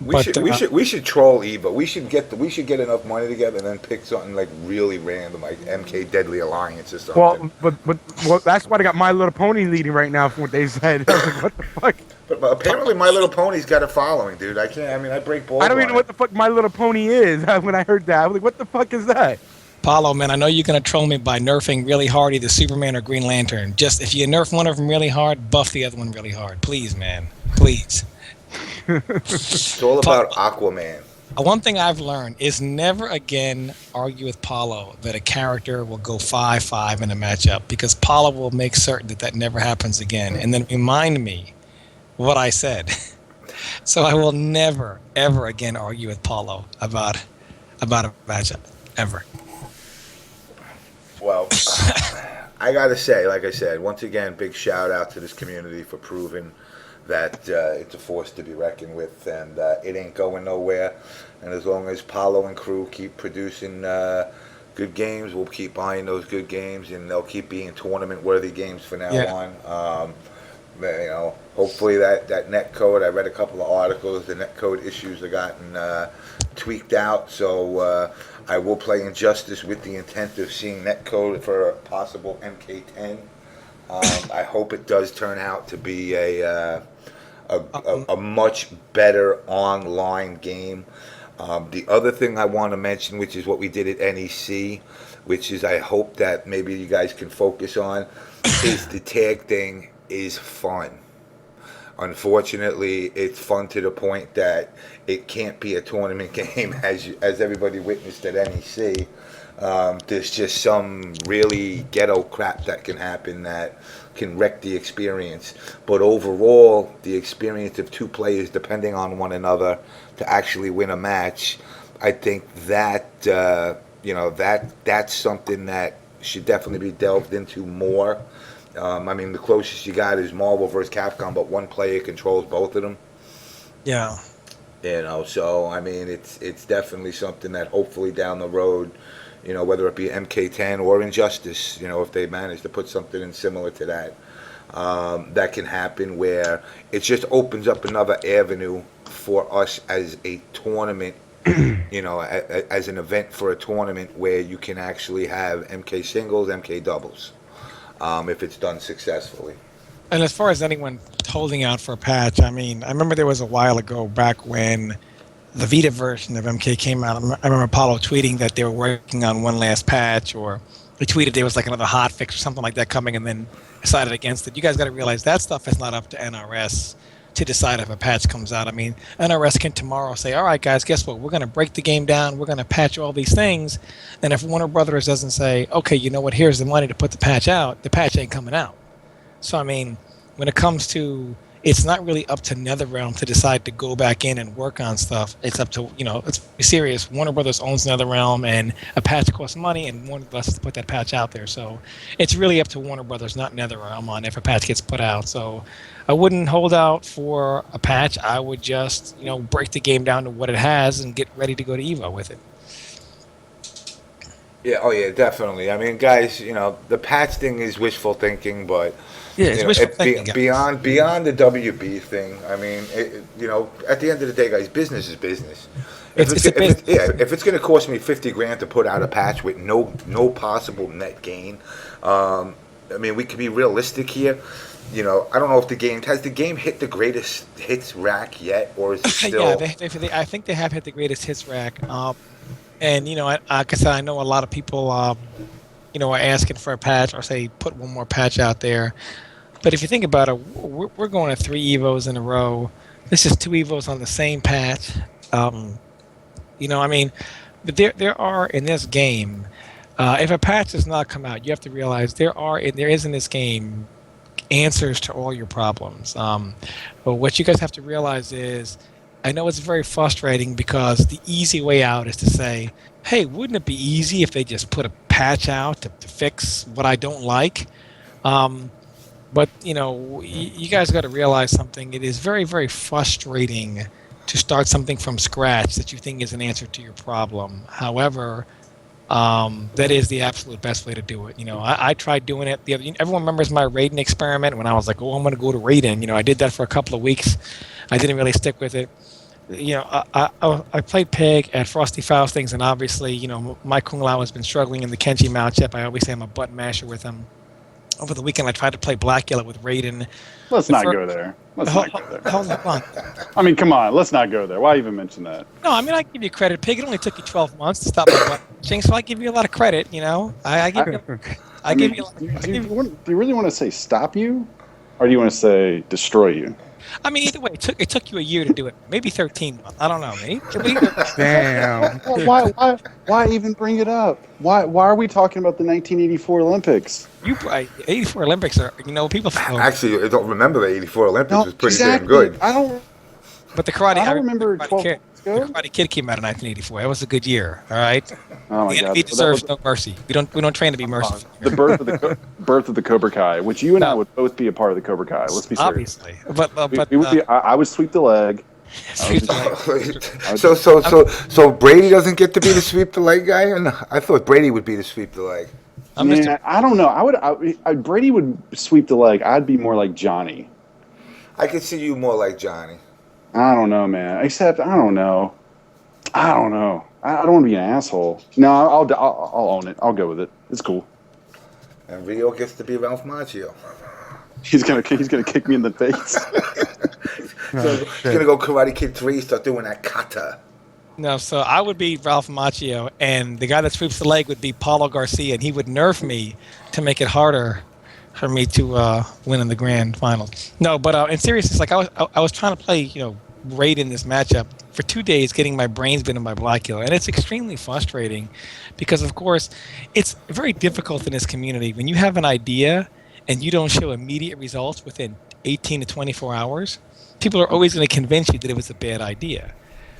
We should troll EVO. We should get enough money together and then pick something like really random, like MK Deadly Alliance or something. Well, that's why they got My Little Pony leading right now from what they said. I was like, what the fuck? But apparently My Little Pony's got a following, dude. I break balls. I don't even know what the fuck My Little Pony is. When I heard that, I was like, what the fuck is that? Paulo, man, I know you're going to troll me by nerfing really hard either Superman or Green Lantern. Just if you nerf one of them really hard, buff the other one really hard. Please, man. Please. It's all about Aquaman. One thing I've learned is never again argue with Paulo that a character will go 5-5 in a matchup, because Paulo will make certain that never happens again and then remind me what I said. So I will never, ever again argue with Paulo about a matchup. Ever. Well, I gotta say, like I said, once again, big shout out to this community for proving that it's a force to be reckoned with, and it ain't going nowhere. And as long as Paulo and crew keep producing good games, we'll keep buying those good games, and they'll keep being tournament-worthy games from now on. Hopefully that netcode, I read a couple of articles, the netcode issues have gotten tweaked out, so I will play Injustice with the intent of seeing netcode for a possible MK10. I hope it does turn out to be a much better online game. The other thing I want to mention, which is what we did at NEC, which is I hope that maybe you guys can focus on, is the tag thing is fun. Unfortunately, it's fun to the point that it can't be a tournament game, as everybody witnessed at NEC. There's just some really ghetto crap that can happen that can wreck the experience. But overall, the experience of two players depending on one another to actually win a match, I think that that's something that should definitely be delved into more. The closest you got is Marvel vs. Capcom, but one player controls both of them. Yeah. So it's definitely something that hopefully down the road, whether it be MK10 or Injustice, if they manage to put something in similar to that, that can happen, where it just opens up another avenue for us as a tournament, as an event for a tournament where you can actually have MK singles, MK doubles, if it's done successfully. And as far as anyone holding out for a patch, I remember there was a while ago back when the Vita version of MK came out. I remember Apollo tweeting that they were working on one last patch, or he tweeted there was like another hot fix or something like that coming, and then decided against it. You guys got to realize that stuff is not up to NRS to decide if a patch comes out. NRS can tomorrow say, all right, guys, guess what? We're going to break the game down. We're going to patch all these things. And if Warner Brothers doesn't say, okay, you know what, here's the money to put the patch out, the patch ain't coming out. So, when it comes to, it's not really up to NetherRealm to decide to go back in and work on stuff. It's up to, let's be serious. Warner Brothers owns NetherRealm, and a patch costs money, and Warner Brothers has to put that patch out there. So it's really up to Warner Brothers, not NetherRealm, on if a patch gets put out. So I wouldn't hold out for a patch. I would just, break the game down to what it has and get ready to go to EVO with it. Yeah, definitely. Guys, the patch thing is wishful thinking, but yeah, it's wishful thinking. Beyond the WB thing, at the end of the day, guys, business is business. If it's going to cost me $50,000 to put out a patch with no possible net gain, I mean, we could be realistic here. You know, I don't know if has the game hit the greatest hits rack yet, or is it still? Yeah, I think they have hit the greatest hits rack. And like I said, I know a lot of people, are asking for a patch or say put one more patch out there. But if you think about it, we're going to 3 Evos in a row. This is 2 Evos on the same patch. But there are in this game. If a patch does not come out, you have to realize there is in this game answers to all your problems. But what you guys have to realize is, I know it's very frustrating because the easy way out is to say, hey, wouldn't it be easy if they just put a patch out to fix what I don't like? But you guys got to realize something. It is very, very frustrating to start something from scratch that you think is an answer to your problem. However, that is the absolute best way to do it. I tried doing it. Everyone remembers my Raiden experiment when I was like, I'm going to go to Raiden. I did that for a couple of weeks. I didn't really stick with it. I played Pig at Frosty Faustings, and obviously, my Kung Lao has been struggling in the Kenji matchup. I always say I'm a button masher with him. Over the weekend, I tried to play Black Yellow with Raiden. Let's not go there. Hold on. I mean, come on. Let's not go there. Why even mention that? No, I mean, I give you credit. Pig, it only took you 12 months to stop my button mashing, so I give you a lot of credit, I give you. Do you really want to say stop you? Or do you want to say destroy you? I mean, either way, it took you a year to do it. Maybe 13 months. I don't know. Damn. Why even bring it up? Why are we talking about the 1984 Olympics? 84 Olympics are, people. Actually, I don't remember the '84 Olympics was pretty exactly. damn good. I don't. But the Karate. I don't remember 12 months ago. The Karate Kid came out in 1984. That was a good year. All right. Oh my God. He deserves no mercy. We don't train to be merciful. The birth of the Cobra Kai, which you and I would both be a part of the Cobra Kai. Let's be serious. Obviously, but I would sweep the leg. So Brady doesn't get to be the sweep the leg guy, and I thought Brady would be the sweep the leg. I don't know. Brady would sweep the leg. I'd be more like Johnny. I could see you more like Johnny. I don't know, man. Except I don't know. I don't want to be an asshole. No, I'll own it. I'll go with it. It's cool. And Rio gets to be Ralph Macchio. He's gonna kick me in the face. He's gonna go Karate Kid 3, start doing that kata. No, so I would be Ralph Macchio, and the guy that sweeps the leg would be Paulo Garcia, and he would nerf me to make it harder for me to win in the grand finals. No, but in seriousness, like I was trying to play, Raid in this matchup for 2 days, getting my brains bitten by Black Yellow, and it's extremely frustrating because, of course, it's very difficult in this community when you have an idea and you don't show immediate results within 18 to 24 hours. People are always going to convince you that it was a bad idea.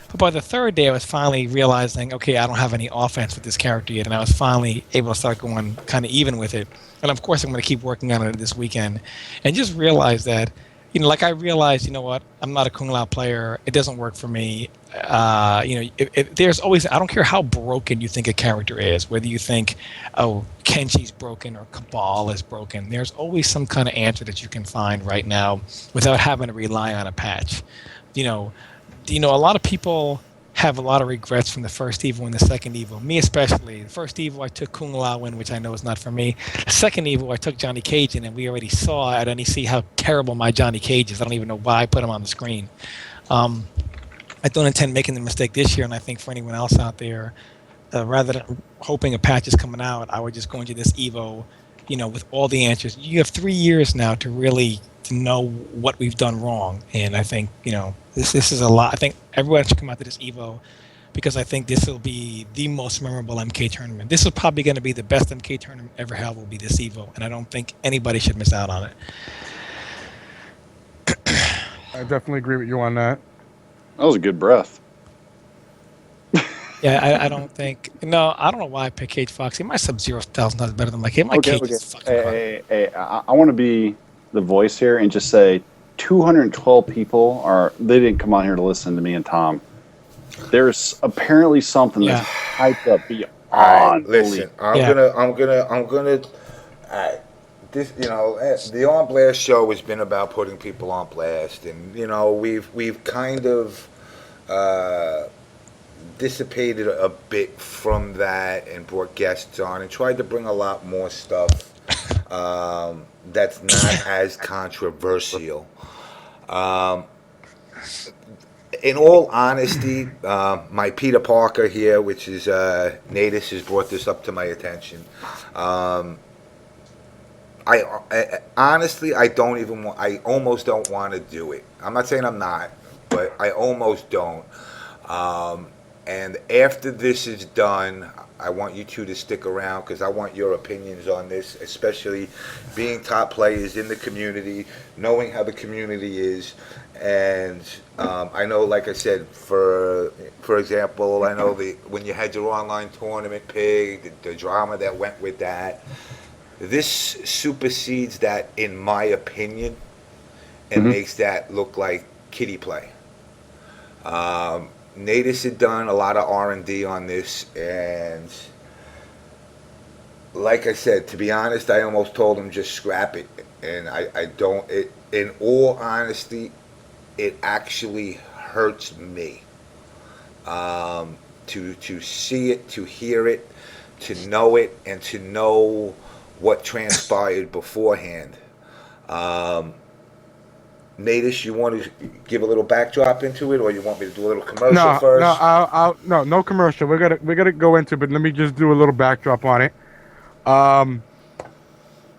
But by the third day, I was finally realizing, okay, I don't have any offense with this character yet, and I was finally able to start going kind of even with it. And of course, I'm going to keep working on it this weekend, and just realize that, like I realized, what, I'm not a Kung Lao player. It doesn't work for me. There's always, I don't care how broken you think a character is, whether you think, oh, Kenji's broken or Cabal is broken. There's always some kind of answer that you can find right now without having to rely on a patch. A lot of people have a lot of regrets from the first EVO and the second EVO. Me especially. The first EVO I took Kung Lao in, which I know is not for me. The second EVO I took Johnny Cage in, and we already saw at NEC how terrible my Johnny Cage is. I don't even know why I put him on the screen. I don't intend making the mistake this year, and I think for anyone else out there, rather than hoping a patch is coming out, I would just go into this EVO, with all the answers. You have 3 years now to really know what we've done wrong, and I think this is a lot. I think everyone should come out to this EVO because I think this will be the most memorable MK tournament. This is probably going to be the best MK tournament ever held. Will be this EVO, and I don't think anybody should miss out on it. I definitely agree with you on that. That was a good breath. Yeah, I don't think. No, I don't know why I picked Cage Foxy. My Sub-Zero $1,000 better than my Cage. My Cage is fucking hard. Hey, I want to be the voice here and just say 212 people they didn't come on here to listen to me and Tom. There's apparently something that's hyped up beyond. All right, listen, I'm gonna. This, the On Blast show has been about putting people on blast, and we've kind of dissipated a bit from that and brought guests on and tried to bring a lot more stuff that's not as controversial. In all honesty, my Peter Parker here, which is Natus, has brought this up to my attention. I honestly, I don't even want. I almost don't want to do it. I'm not saying I'm not, but I almost don't. And after this is done, I want you two to stick around because I want your opinions on this, especially being top players in the community, knowing how the community is. And I know, like I said, for example, I know when you had your online tournament, Pig, the drama that went with that. This supersedes that, in my opinion, and makes that look like kiddie play. Natus had done a lot of R&D on this, and like I said, to be honest, I almost told him just scrap it. And I don't. In all honesty, it actually hurts me to see it, to hear it, to know it, and to know what transpired beforehand. Natus, you want to give a little backdrop into it, or you want me to do a little commercial first? No commercial. We're gonna go into, but let me just do a little backdrop on it.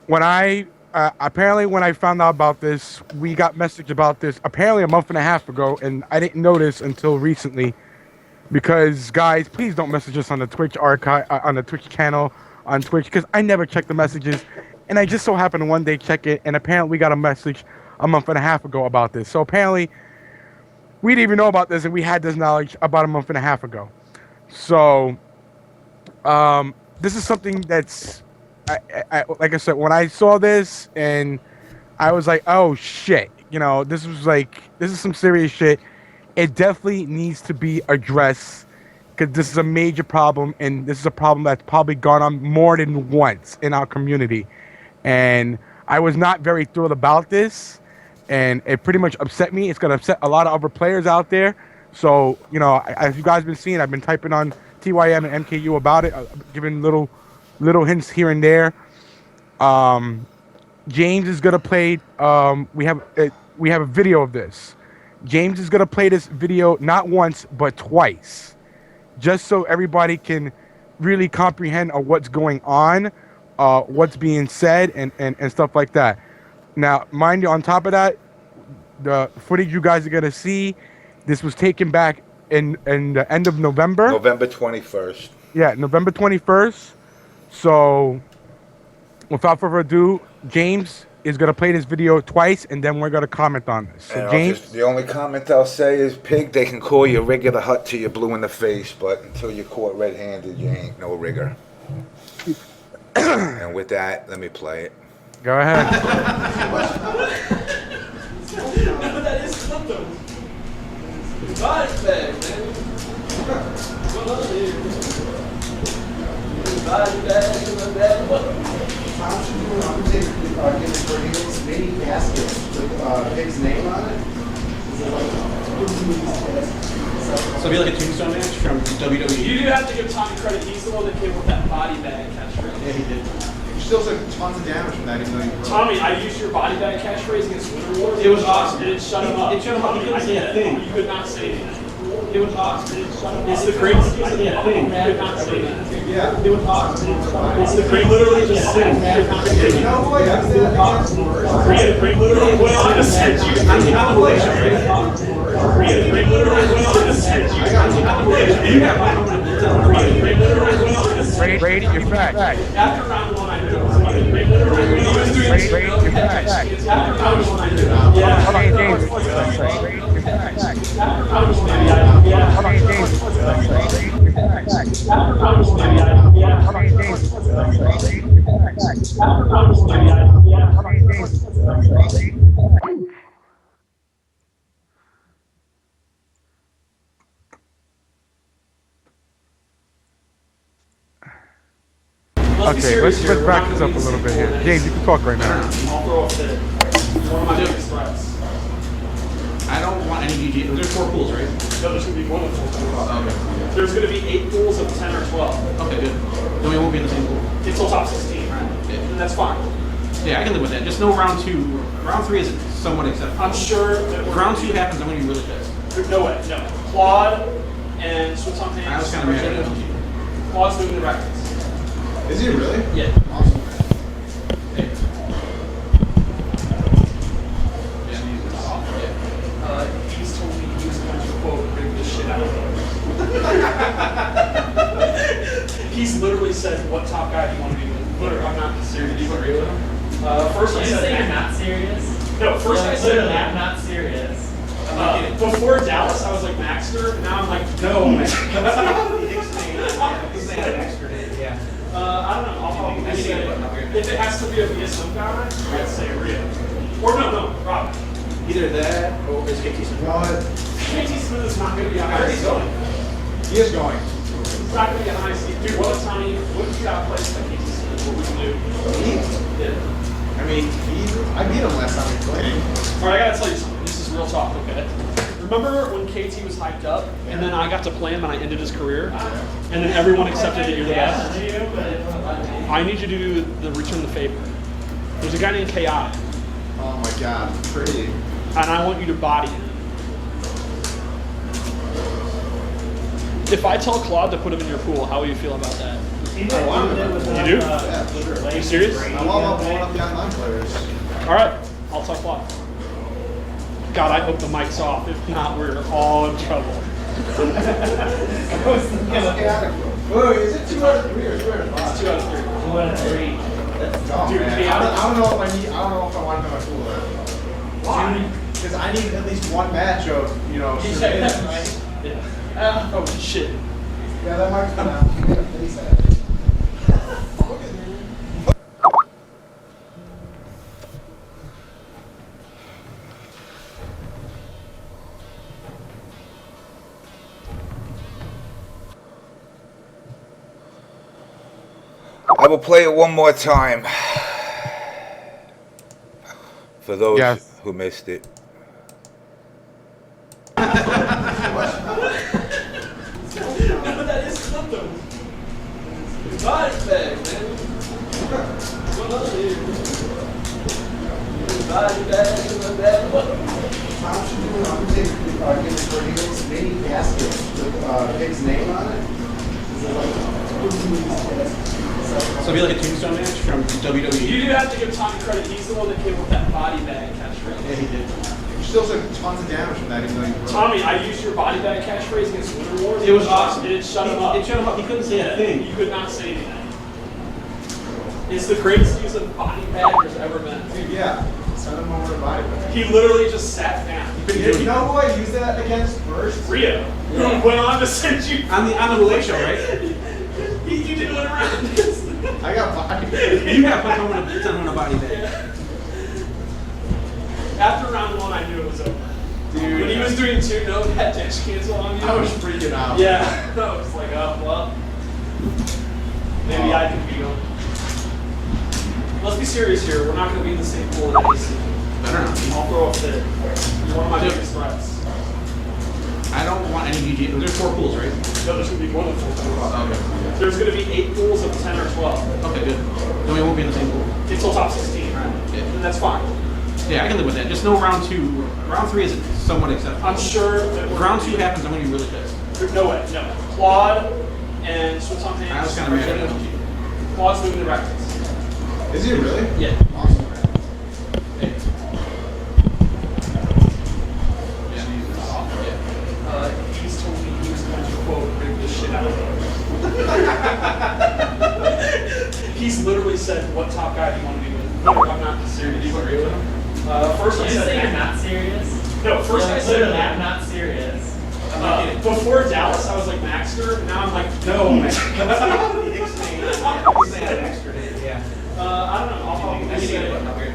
When I apparently when I found out about this, we got message about this apparently a month and a half ago, and I didn't notice until recently. Because guys, please don't message us on the Twitch archive, on the Twitch channel, on Twitch, because I never check the messages, and I just so happened to one day check it, and apparently we got a message a month and a half ago about this. So apparently we didn't even know about this, and we had this knowledge about a month and a half ago. So this is something that's, I like I said, when I saw this, and I was like, oh shit, you know, this is some serious shit. It definitely needs to be addressed, because this is a major problem, and this is a problem that's probably gone on more than once in our community. And I was not very thrilled about this, and it pretty much upset me. It's going to upset a lot of other players out there. So, you know, as you guys been seeing, I've been typing on TYM and MKU about it, giving little hints here and there. James is going to play, we have a video of this. James is going to play this video not once, but twice, just so everybody can really comprehend what's going on, what's being said, and stuff like that. Now, mind you, on top of that, the footage you guys are going to see, this was taken back in the end of November. November 21st. Yeah, November 21st. So, without further ado, James is going to play this video twice, and then we're going to comment on this. So, James? The only comment I'll say is, Pig, they can call you regular hut till you're blue in the face, but until you're caught red-handed, you ain't no rigger. And with that, let me play it. Go ahead. That is something. It's body bag, man. What's going on here? Body bag in my bag. Mini basket with Pig's name on it. So it'd be like a tombstone match from WWE. You do have to give Tommy credit. He's the one that came with that body bag catchphrase. Yeah, he did. You still took tons of damage from that, even though you Tommy, I used your body bag catchphrase against Winter Wars. It was awesome. It shut him up. It shut him up. He couldn't say a thing. You could not say anything. It was awesome. It's the crazy thing. Yeah, thing. You could not say that. yeah. It was awesome. It's the crazy literally just said. No way, I said Rhea literally went on to send you anti-compilation. Rhea literally went on to send you anti-compilation. You have Rhea literally went on to send you. Brady, you're back. After round one, I knew it was funny. Rhea literally when he was doing this. Brady, you're back. After round one, I knew it. Yeah. Okay, James. Brady, you're back. After round one, maybe I knew. Yeah. Okay, James. Brady, you're back. After round one, maybe I knew. Yeah. Okay, James. Brady, you're back. After round one, maybe I knew. Yeah. Okay, James. Brady, you're back. Okay, let's back this up a little bit here. James, you can talk right now. I'll throw up the one of my biggest threats. I don't want any GG. There's 4 pools, right? No, there's going to be one of them. Okay. There's going to be 8 pools of 10 or 12. Okay, good. Then we won't be in the same pool. Until top 16, right? Yeah. And that's fine. Yeah, I can live with that. Just no round 2. Round 3 is somewhat acceptable. I'm sure that If round 2 happens, I'm going to be really pissed. No way, no. Claude and switch on hands. I was kind of mad at MLG. Claude's moving the records. Is he really? Yeah. Awesome. Hey. He's told me he was going to quote rig this shit out of him. He's literally said what top guy do you want to be with. Literally, I'm not serious. Did you agree with him? First I You said say you're Mac. not serious? No, first I said literally, Mac. I'm not serious. Before Dallas, I was like Maxter. Now I'm like, no, man. I don't know. I'll probably say, if it has to be a VSM guy, I'd say Rio. Or no, Robin. Either that or is KT Smith. KT Smith is not going to be a high seed. He is going. He's not going to be a high seed. Dude, what if you got placed by KT Smith? What would you do? Yeah. I mean, I beat him last time we played. All right, I got to tell you something. This is real talk, okay? Remember when KT was hyped up, and then I got to play him and I ended his career? And then everyone accepted that you're the best? I need you to do the return the favor. There's a guy named Khaotic, Oh my god, pretty. and I want you to body him. If I tell Claude to put him in your pool, how will you feel about that? You do? Yeah, for sure. Are you serious? I'm all about blowing up the online players. All right, I'll tell Claude. God, I hope the mic's off. If not, we're all in trouble. Whoa, is it 2 out of 3 or 2 out of 5? It's 2 out of 3. 2 out of 3. Oh, Dude, man. Chaotic. I don't know if I need. I don't know if I want to my pool though. Why? Because I need at least one match of surveillance. Yeah. Oh, shit. Yeah, that might come out. You get a face at it. I will play it one more time for those Yes. who missed it. That is something. Body bag, man. What up, dude? Body bag, How should you get the Cornelius mini basket with Pig's name on it? Is it like, So it'd be like a tombstone match from WWE. You do have to give Tommy credit. He's the one that came up with that body bag catchphrase. Yeah, he did. You still took tons of damage from that, even though you broke. Tommy, I used your body bag catchphrase against Winter Wars. It was awesome. It shut him up. It shut him up. He couldn't say a thing. You could not say anything. It's the greatest use of body bag there's ever been. Dude, yeah. Send him over to body bag. He literally just sat down. You know who I used that against first? Rio. Who went on to send you On the Late Show, right? You did it around. I got body. You got put someone on a body bag. After round 1, I knew it was over. Dude, When he was doing 2, no, that dash cancel on you. I was freaking out. Yeah. I was like, oh, well. Maybe I can beat him. Let's be serious here. We're not going to be in the same pool in AC. I don't know. I'll throw a fit. You're one of my Dude. biggest threats. I don't want any GG. There's 4 pools, right? No, there's going to be more than 4 pools. Okay. There's going to be 8 pools of 10 or 12. Okay, good. Then we won't be in the same pool. Until top 16, right? Yeah. And that's fine. Yeah, I can live with that. Just no round 2. Round 3 is somewhat acceptable. I'm sure that If round 2 happens, I'm going to be really pissed. No way, no. Claude and switch on hands. I was kind of mad at MLG. Claude's moving the records. Is he really? Yeah. Awesome. Hey. He's told me he was going to quote rig this shit out of him. He's literally said what top guy do you want to be with. Literally, I'm not serious. Did you agree with him? First I You said say you're Mac. not serious? No, first I said literally, Mac. I'm not serious. Before Dallas, I was like Maxter. Now I'm like, no, man. I don't know. I'll probably say,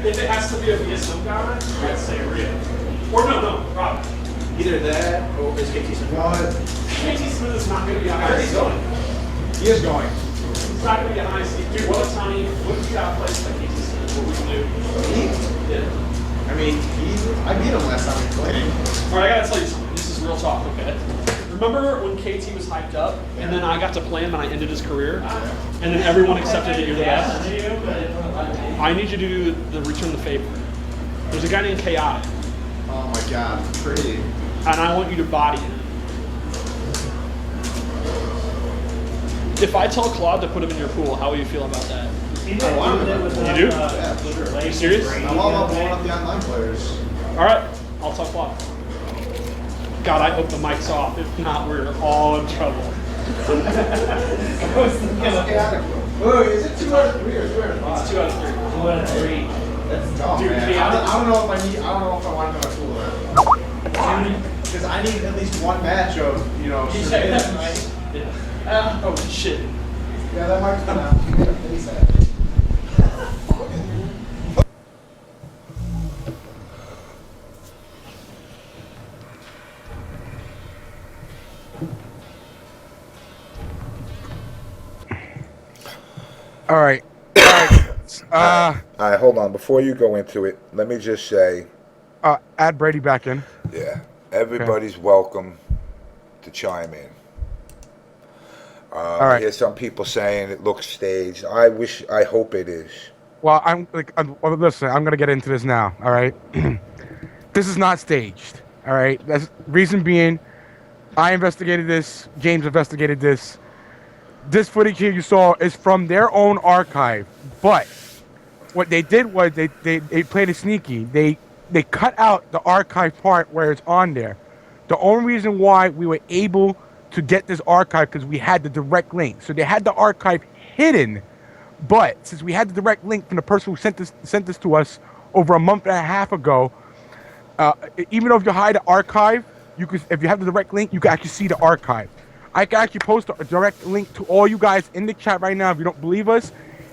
if it has to be a VSM guy, I'd say Rio. Or no, Robin. Either that or is KT Smith. KT Smith is not going to be a high seed. He is going. It's not going to be a high seed. Dude, what if you got placed by KT Smith? What would you do? Yeah. I mean, I beat him last time we played. All right, I got to tell you something. This is real talk, okay? Remember when KT was hyped up, and then I got to play him and I ended his career? And then everyone accepted that you're the best? I need you to do the return the favor. There's a guy named Khaotic, Oh my god, pretty. and I want you to body him. If I tell Claude to put him in your pool, how will you feel about that? You do? Yeah, sure. Are you serious? I'm all about blowing up the online players. All right, I'll tell Claude. God, I hope the mic's off. If not, we're all in trouble. Wait, is it 2 out of 3 or 3 out of 5? It's 2 out of 3. 2 out of 3. That's dumb, Dude, man. yeah. I don't know if I want to go to pool. Because I need at least one match of, you know. You say that, right? Yeah. Oh shit. Yeah, that mic's been out. You gotta face that. All right. All right, hold on. Before you go into it, let me just say, Add Brady back in. yeah, everybody's welcome to chime in. All right. I hear some people saying it looks staged. I hope it is. Well, listen, I'm gonna get into this now. All right. This is not staged. All right. That's reason being, I investigated this. James investigated this. This footage here you saw is from their own archive, but what they did was they played it sneaky. They cut out the archive part where it's on there. The only reason why we were able to get this archive because we had the direct link. So they had the archive hidden, but since we had the direct link from the person who sent this to us over a month and a half ago, even though if you hide the archive, if you have the direct link, you can actually see the archive. I can actually post a direct link to all you guys in the chat right now. If you don't believe us,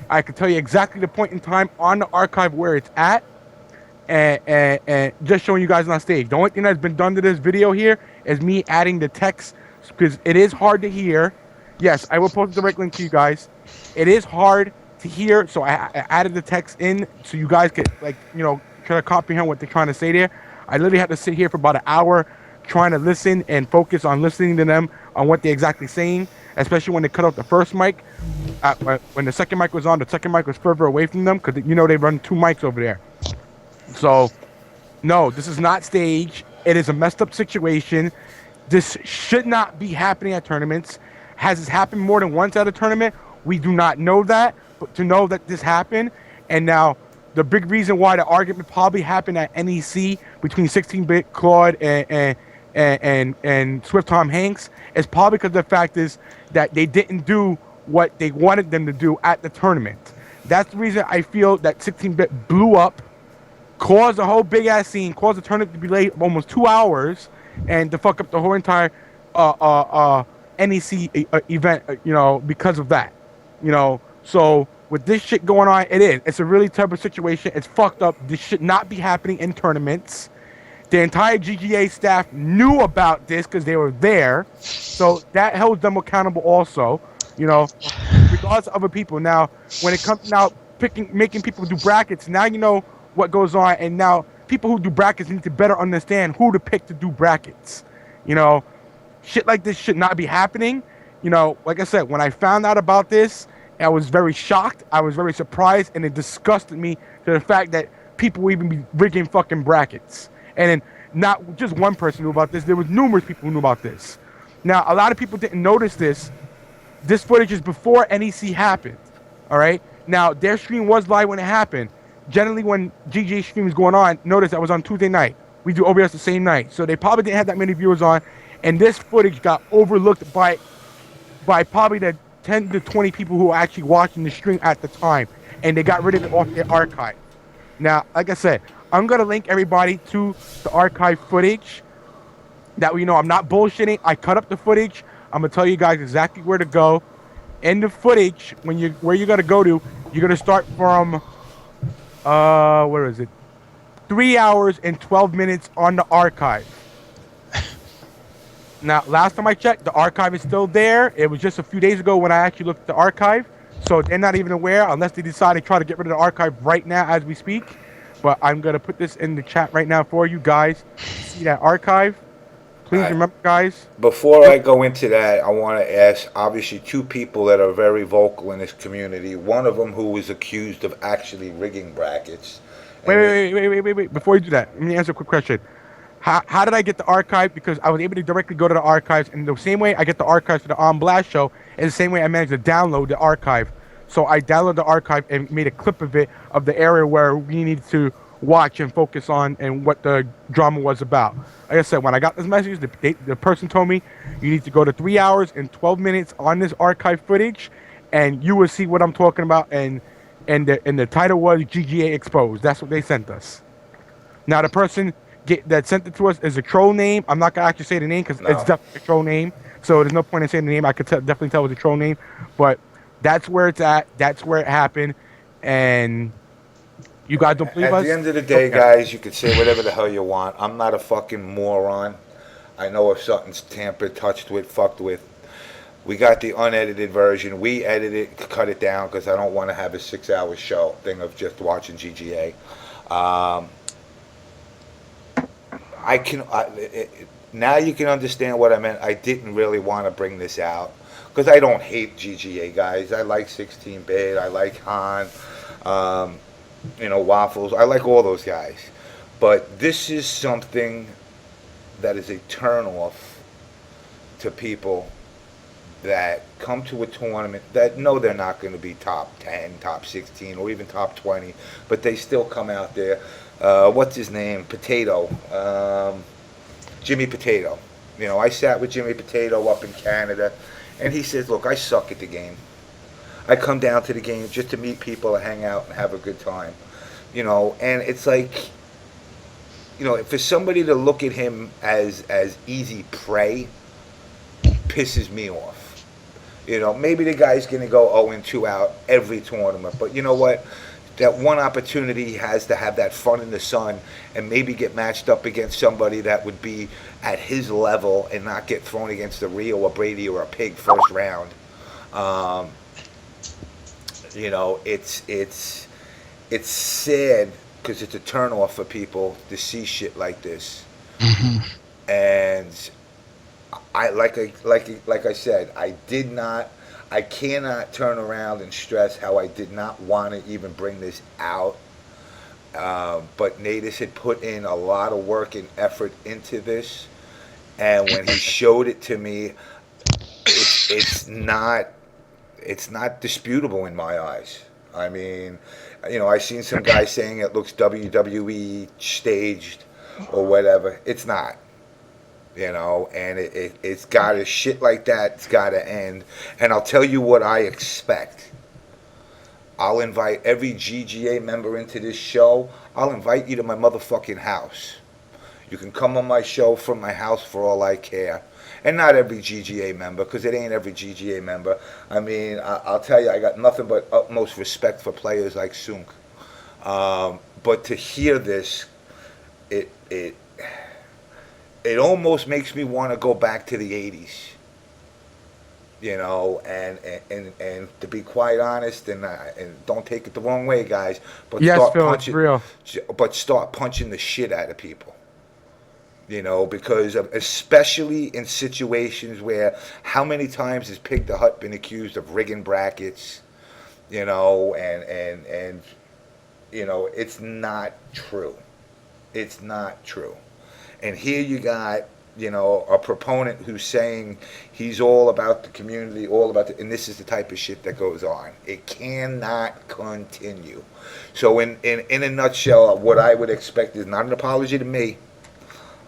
I can tell you exactly the point in time on the archive where it's at, and just showing you guys on stage. The only thing that's been done to this video here is me adding the text because it is hard to hear. Yes, I will post a direct link to you guys. It is hard to hear, so I added the text in so you guys could kind of comprehend what they're trying to say there. I literally had to sit here for about an hour trying to listen and focus on listening to them on what they're exactly saying, especially when they cut out the first mic. When the second mic was on, the second mic was further away from them because they run 2 mics over there. So, no, this is not staged. It is a messed up situation. This should not be happening at tournaments. Has this happened more than once at a tournament? We do not know that, but to know that this happened, and now the big reason why the argument probably happened at NEC between 16-bit Claude and Swift Tom Hanks is probably because the fact is that they didn't do what they wanted them to do at the tournament. That's the reason I feel that 16-bit blew up, caused a whole big ass scene, caused the tournament to be late almost 2 hours, and to fuck up the whole entire NEC event, because of that. So with this shit going on, it's a really terrible situation. It's fucked up. This should not be happening in tournaments. The entire GGA staff knew about this because they were there, so that held them accountable also, regardless of other people. Now, when it comes now making people do brackets, now you know what goes on, and now people who do brackets need to better understand who to pick to do brackets. Shit like this should not be happening. Like I said, when I found out about this, I was very shocked. I was very surprised, and it disgusted me to the fact that people would even be rigging fucking brackets. And then not just one person knew about this. There was numerous people who knew about this. Now, a lot of people didn't notice this. This footage is before NEC happened. All right? Now, their stream was live when it happened. Generally, when GGA stream is going on, notice that was on Tuesday night. We do OBS the same night. So they probably didn't have that many viewers on. And this footage got overlooked by probably the 10 to 20 people who were actually watching the stream at the time. And they got rid of it off their archive. Now, like I said, I'm going to link everybody to the archive footage. That I'm not bullshitting. I cut up the footage. I'm going to tell you guys exactly where to go. In the footage, where you're going to go to, you're going to start from, where is it? 3 hours and 12 minutes on the archive. Now, last time I checked, the archive is still there. It was just a few days ago when I actually looked at the archive. So they're not even aware unless they decide to try to get rid of the archive right now as we speak. But I'm going to put this in the chat right now for you guys. See that archive? Please remember, guys. Before I go into that, I want to ask, obviously, two people that are very vocal in this community. One of them who was accused of actually rigging brackets. Wait. Before you do that, let me answer a quick question. How did I get the archive? Because I was able to directly go to the archives, and the same way I get the archives for the On Blast show is the same way I managed to download the archive. So I downloaded the archive and made a clip of it of the area where we needed to watch and focus on and what the drama was about. Like I said, when I got this message, the person told me you need to go to 3 hours and 12 minutes on this archive footage, and you will see what I'm talking about. And the title was GGA Exposed. That's what they sent us. Now the person that sent it to us is a troll name. I'm not gonna actually say the name because it's definitely a troll name. So there's no point in saying the name. I could definitely tell it was a troll name, but that's where it's at. That's where it happened, and you guys don't believe us? At the end of the day, guys, you can say whatever the hell you want. I'm not a fucking moron. I know if something's tampered, touched with, fucked with. We got the unedited version. We edited it, cut it down because I don't want to have a 6-hour show thing of just watching GGA. Now you can understand what I meant. I didn't really want to bring this out because I don't hate GGA, guys. I like 16-bit. I like Han. Waffles. I like all those guys. But this is something that is a turn-off to people that come to a tournament that know they're not going to be top 10, top 16, or even top 20, but they still come out there. What's his name? Potato. Jimmy Potato. I sat with Jimmy Potato up in Canada, and he says, look, I suck at the game. I come down to the game just to meet people and hang out and have a good time. And it's like, for somebody to look at him as easy prey pisses me off. Maybe the guy's going to go 0-2 out every tournament, but you know what? That one opportunity he has to have that fun in the sun and maybe get matched up against somebody that would be at his level and not get thrown against a Rio or Brady or a Pig first round. It's sad because it's a turnoff for people to see shit like this. And like I said, I cannot turn around and stress how I did not want to even bring this out. But NaTaS had put in a lot of work and effort into this, and when he showed it to me, it's not disputable in my eyes. I mean, I've seen some guys saying it looks WWE staged or whatever. It's not. And it's got to shit like that. It's got to end. And I'll tell you what I expect. I'll invite every GGA member into this show. I'll invite you to my motherfucking house. You can come on my show from my house for all I care. And not every GGA member, because it ain't every GGA member. I mean, I'll tell you, I got nothing but utmost respect for players like Sunk. But to hear this, it almost makes me want to go back to the 80s. And to be quite honest, and don't take it the wrong way, guys, but start punching the shit out of people. Because especially in situations where how many times has Pig the Hut been accused of rigging brackets, and it's not true. It's not true. And here you got, a proponent who's saying he's all about the community, and this is the type of shit that goes on. It cannot continue. So in a nutshell, what I would expect is not an apology to me.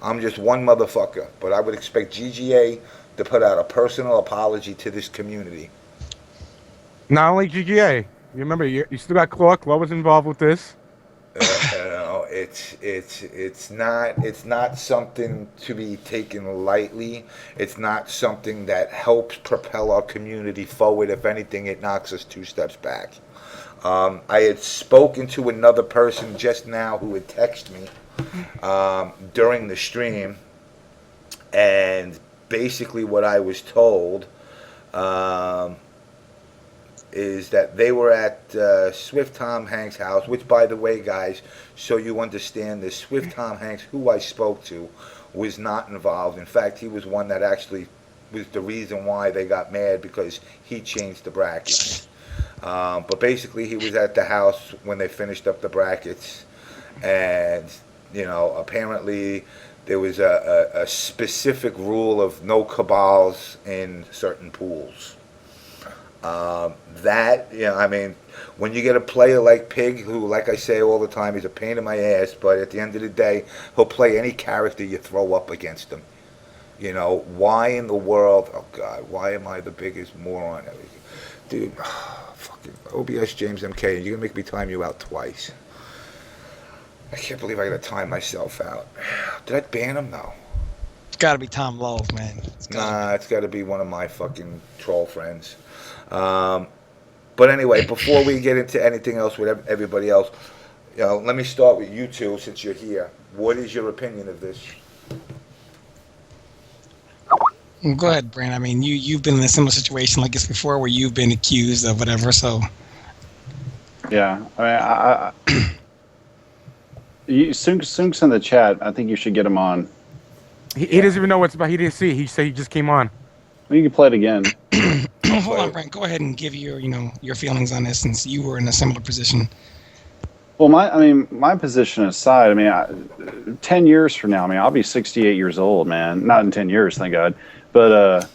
I'm just one motherfucker, but I would expect GGA to put out a personal apology to this community. Not only GGA, you remember you still got Claude. Claude was involved with this. It's not something to be taken lightly. It's not something that helps propel our community forward. If anything, it knocks us 2 steps back. I had spoken to another person just now who had texted me during the stream, and basically what I was told is that they were at Swift Tom Hanks' house, which, by the way, guys, so you understand this, Swift Tom Hanks, who I spoke to, was not involved. In fact, he was one that actually was the reason why they got mad, because he changed the brackets. But basically, he was at the house when they finished up the brackets, and apparently there was a specific rule of no cabals in certain pools. When you get a player like Pig, who, like I say all the time, he's a pain in my ass, but at the end of the day, he'll play any character you throw up against him. Why in the world, oh God, why am I the biggest moron? Dude, fucking OBS JamessMK, you're going to make me time you out twice. I can't believe I got to time myself out. Did I ban him? No. It's got to be Tom Lowell, man. It's got to be one of my fucking troll friends. But anyway, before we get into anything else with everybody else, let me start with you two since you're here. What is your opinion of this? Go ahead, Brand. I mean, you've been in a similar situation like this before, where you've been accused of whatever. So, yeah, I mean, Sunk's in the chat. I think you should get him on. He doesn't even know what's about. He didn't see. He said he just came on. Well, you can play it again. Hold on, Brent. Go ahead and give your feelings on this, since you were in a similar position. Well, my position aside, 10 years from now, I'll be 68 years old, man. Not in 10 years, thank God. But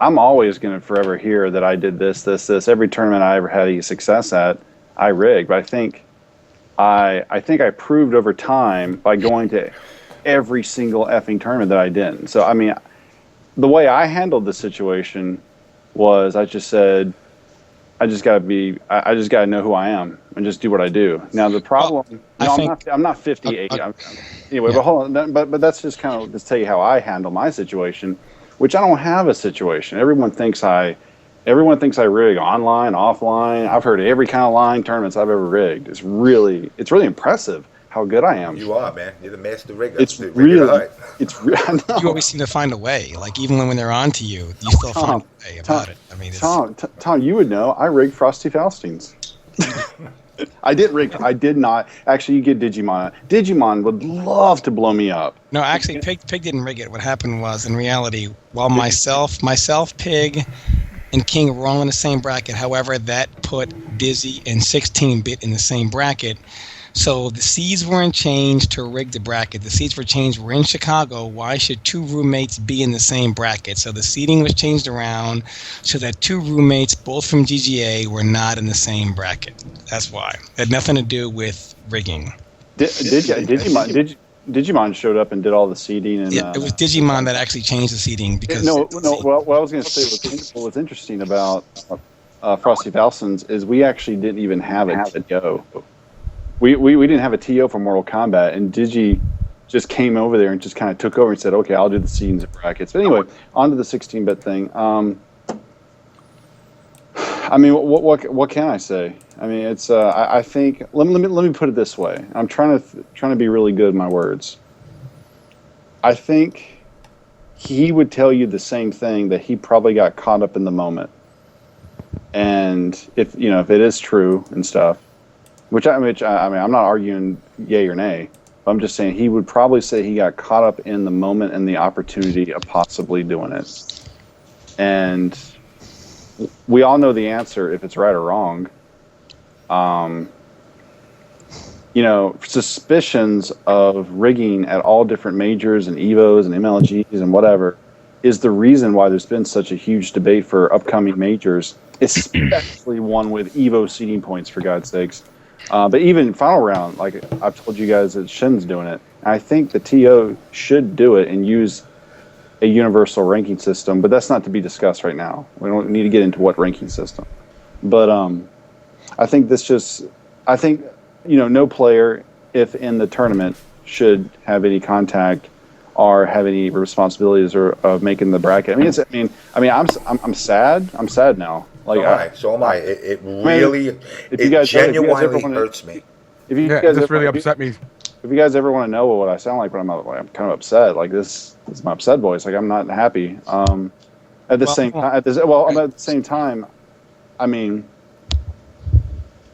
I'm always going to forever hear that I did this. Every tournament I ever had any success at, I rigged. But I think I proved over time by going to every single effing tournament that I didn't. So, the way I handled the situation was I just said, I just got to know who I am and just do what I do. Now the problem, I'm not 58. Anyway, but hold on. But that's just kind of to tell you how I handle my situation, which I don't have a situation. Everyone thinks I rig online, offline. I've heard every kind of line tournaments I've ever rigged. It's really impressive how good I am. You are, man. You're the master rigger. You always seem to find a way. Like even when they're on to you, you still find a way about it. Tom, you would know. I rigged Frosty Faustines. I did not. Actually, you get Digimon. Digimon would love to blow me up. No, actually, Pig didn't rig it. What happened was, in reality, while myself, Pig, and King were all in the same bracket. However, that put Dizzy and 16-bit in the same bracket. So the seeds weren't changed to rig the bracket. The seeds were changed. We're in Chicago. Why should two roommates be in the same bracket? So the seating was changed around so that two roommates, both from GGA, were not in the same bracket. That's why. It had nothing to do with rigging. Digimon showed up and did all the seeding, and it was Digimon that actually changed the seeding because what I was going to say was interesting about Frosty Faustins is we actually didn't even have a TO. We didn't have a TO for Mortal Kombat, and Digi just came over there and just kind of took over and said, "Okay, I'll do the seedings and brackets." But anyway, on to the 16-bit thing. What can I say? It's I think let me put it this way. I'm trying to be really good in my words. I think he would tell you the same thing, that he probably got caught up in the moment, and if it is true and stuff, which I'm not arguing yay or nay, but I'm just saying he would probably say he got caught up in the moment and the opportunity of possibly doing it, and we all know the answer if it's right or wrong. Suspicions of rigging at all different majors and EVOs and MLGs and whatever is the reason why there's been such a huge debate for upcoming majors, especially one with EVO seeding points, for God's sakes. But even final round, like I've told you guys that Shin's doing it. I think the TO should do it and use a universal ranking system, but that's not to be discussed right now. We don't need to get into what ranking system. But I think no player, if in the tournament, should have any contact or have any responsibilities of making the bracket. I'm sad. I'm sad now. So am I. It really, genuinely hurts me. This really upset me. If you guys ever want to know what I sound like when I'm kind of upset, like this is my upset voice. Like I'm not happy. At the same time,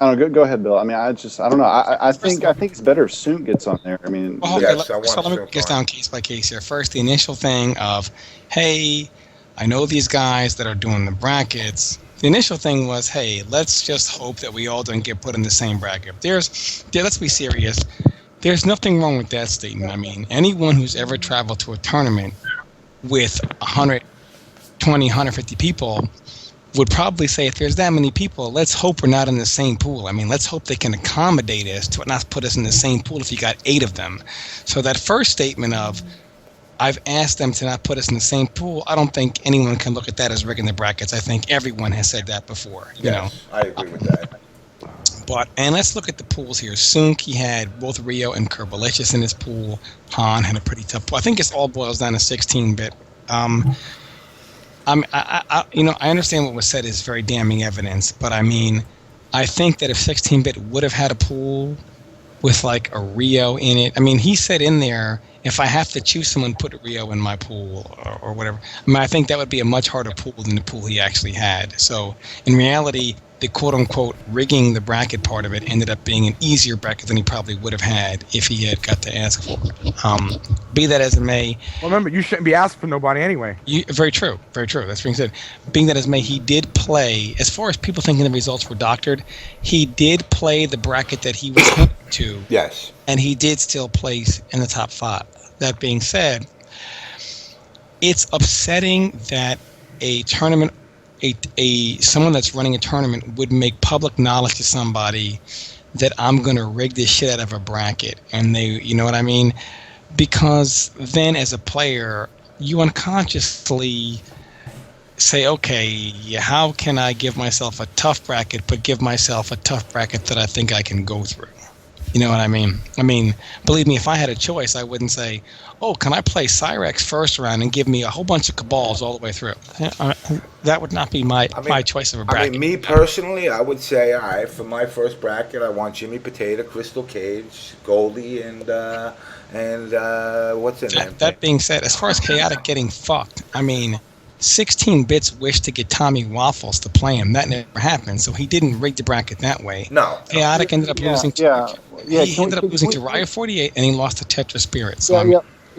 don't know. Go ahead, Bill. I mean, I don't know. I think it's better if Soon gets on there. I mean, Well, okay, Yes, I so want let me to break this down case by case here. First, the initial thing of, hey, I know these guys that are doing the brackets. The initial thing was, hey, let's just hope that we all don't get put in the same bracket. Let's be serious. There's nothing wrong with that statement. I mean, anyone who's ever traveled to a tournament with 120, 150 people would probably say, if there's that many people, let's hope we're not in the same pool. I mean, let's hope they can accommodate us to not put us in the same pool if you got 8 of them. So that first statement of, I've asked them to not put us in the same pool, I don't think anyone can look at that as rigging the brackets. I think everyone has said that before. You know. I agree with that. And let's look at the pools here. Sunk, he had both Rio and Kerbalicious in his pool. Han had a pretty tough pool. I think it all boils down to 16-bit. I understand what was said is very damning evidence, but I mean, I think that if 16-bit would have had a pool with like a Rio in it, I mean, he said in there, if I have to choose someone, put a Rio in my pool or whatever. I mean, I think that would be a much harder pool than the pool he actually had. So in reality, the quote-unquote rigging the bracket part of it ended up being an easier bracket than he probably would have had if he had got to ask for it. Be that as it may. Well, remember, you shouldn't be asking for nobody anyway. Very true. Very true. That's being said. Being that as may, he did play, as far as people thinking the results were doctored, he did play the bracket that he was hoping to. Yes. And he did still place in the top 5. That being said, it's upsetting that a tournament, someone that's running a tournament would make public knowledge to somebody that I'm going to rig this shit out of a bracket. And they, you know what I mean? Because then as a player, you unconsciously say, okay, how can I give myself a tough bracket, but give myself a tough bracket that I think I can go through? You know what I mean? I mean, believe me, if I had a choice, I wouldn't say, oh, can I play Cyrex first round and give me a whole bunch of Cabals all the way through? That would not be my choice of a bracket. I mean, me personally, I would say, all right, for my first bracket, I want Jimmy Potato, Crystal Cage, Goldie, and what's in there? That being said, as far as Khaotic getting fucked, I mean, 16 bits wished to get Tommy Waffles to play him. That never happened, so he didn't rig the bracket that way. No. Khaotic ended up losing to he ended up losing to Ryo48, and he lost to Tetra Spirit. So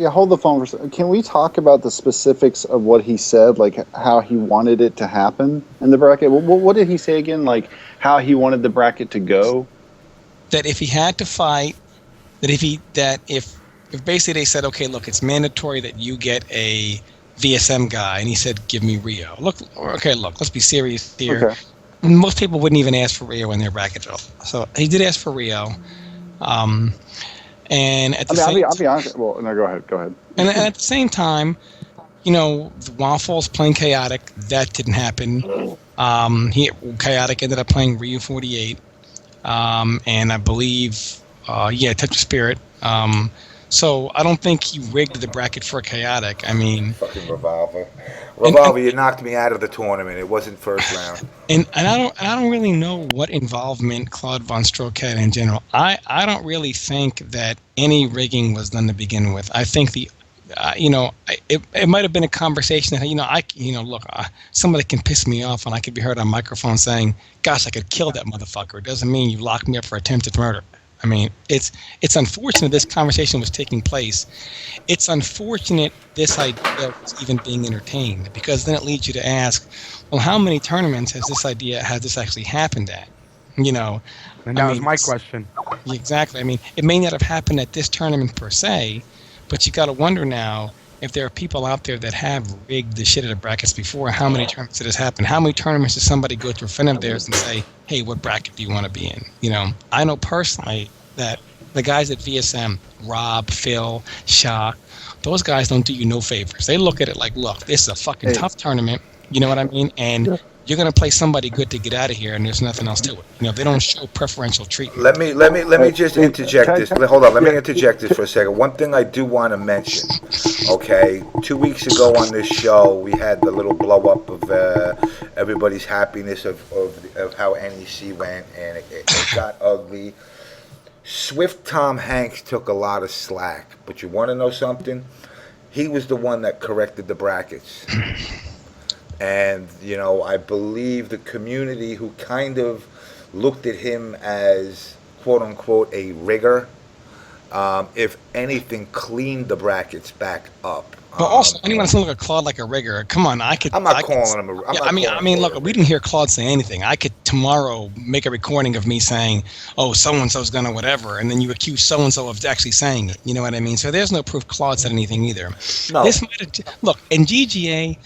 hold the phone for a second. Can we talk about the specifics of what he said, like how he wanted it to happen in the bracket? What did he say again, like how he wanted the bracket to go? That if he had to fight, if basically they said, okay, look, it's mandatory that you get a VSM guy, and he said, give me Rio. Let's be serious here. Okay. Most people wouldn't even ask for Rio in their bracket. So he did ask for Rio. And at the I'll be honest. Well, no, go ahead. And at the same time, you know, the Waffles playing Khaotic, that didn't happen. Khaotic ended up playing Ryu48, and I believe, Tetra Spirit. So I don't think he rigged the bracket for Khaotic. I mean, fucking Revolver, you knocked me out of the tournament. It wasn't first round. And I don't really know what involvement Claude VonStroke had in general. I don't really think that any rigging was done to begin with. I think it might have been a conversation that somebody can piss me off and I could be heard on microphone saying, "Gosh, I could kill that motherfucker." It doesn't mean you locked me up for attempted murder. I mean, it's unfortunate this conversation was taking place. It's unfortunate this idea was even being entertained, because then it leads you to ask, well, how many tournaments has this actually happened at? You know, and that was my question. Exactly. I mean, it may not have happened at this tournament per se, but you got to wonder now if there are people out there that have rigged the shit out of brackets before. How many tournaments did this happen? How many tournaments does somebody go to a friend of theirs and say, hey, what bracket do you want to be in? You know, I know personally that the guys at VSM, Rob, Phil, Shock, those guys don't do you no favors. They look at it like, look, this is a fucking tough tournament. You know what I mean? And you're going to play somebody good to get out of here, and there's nothing else to it. You know, they don't show preferential treatment. Let me just interject this. Hold on, let me interject this for a second. One thing I do want to mention, okay, 2 weeks ago on this show, we had the little blow up of everybody's happiness of how NEC went, and it got ugly. Swift Tom Hanks took a lot of slack, but you want to know something? He was the one that corrected the brackets. And, you know, I believe the community who kind of looked at him as quote unquote a rigger. If anything, cleaned the brackets back up. But also, anyone that's look at Claude like a rigger, come on, I could. I'm not I could- calling him a. Yeah, I mean, look, we didn't hear Claude say anything. I could tomorrow make a recording of me saying, "Oh, so and so's gonna whatever," and then you accuse so and so of actually saying it. You know what I mean? So there's no proof Claude said anything either. No. This might have, look in GGA.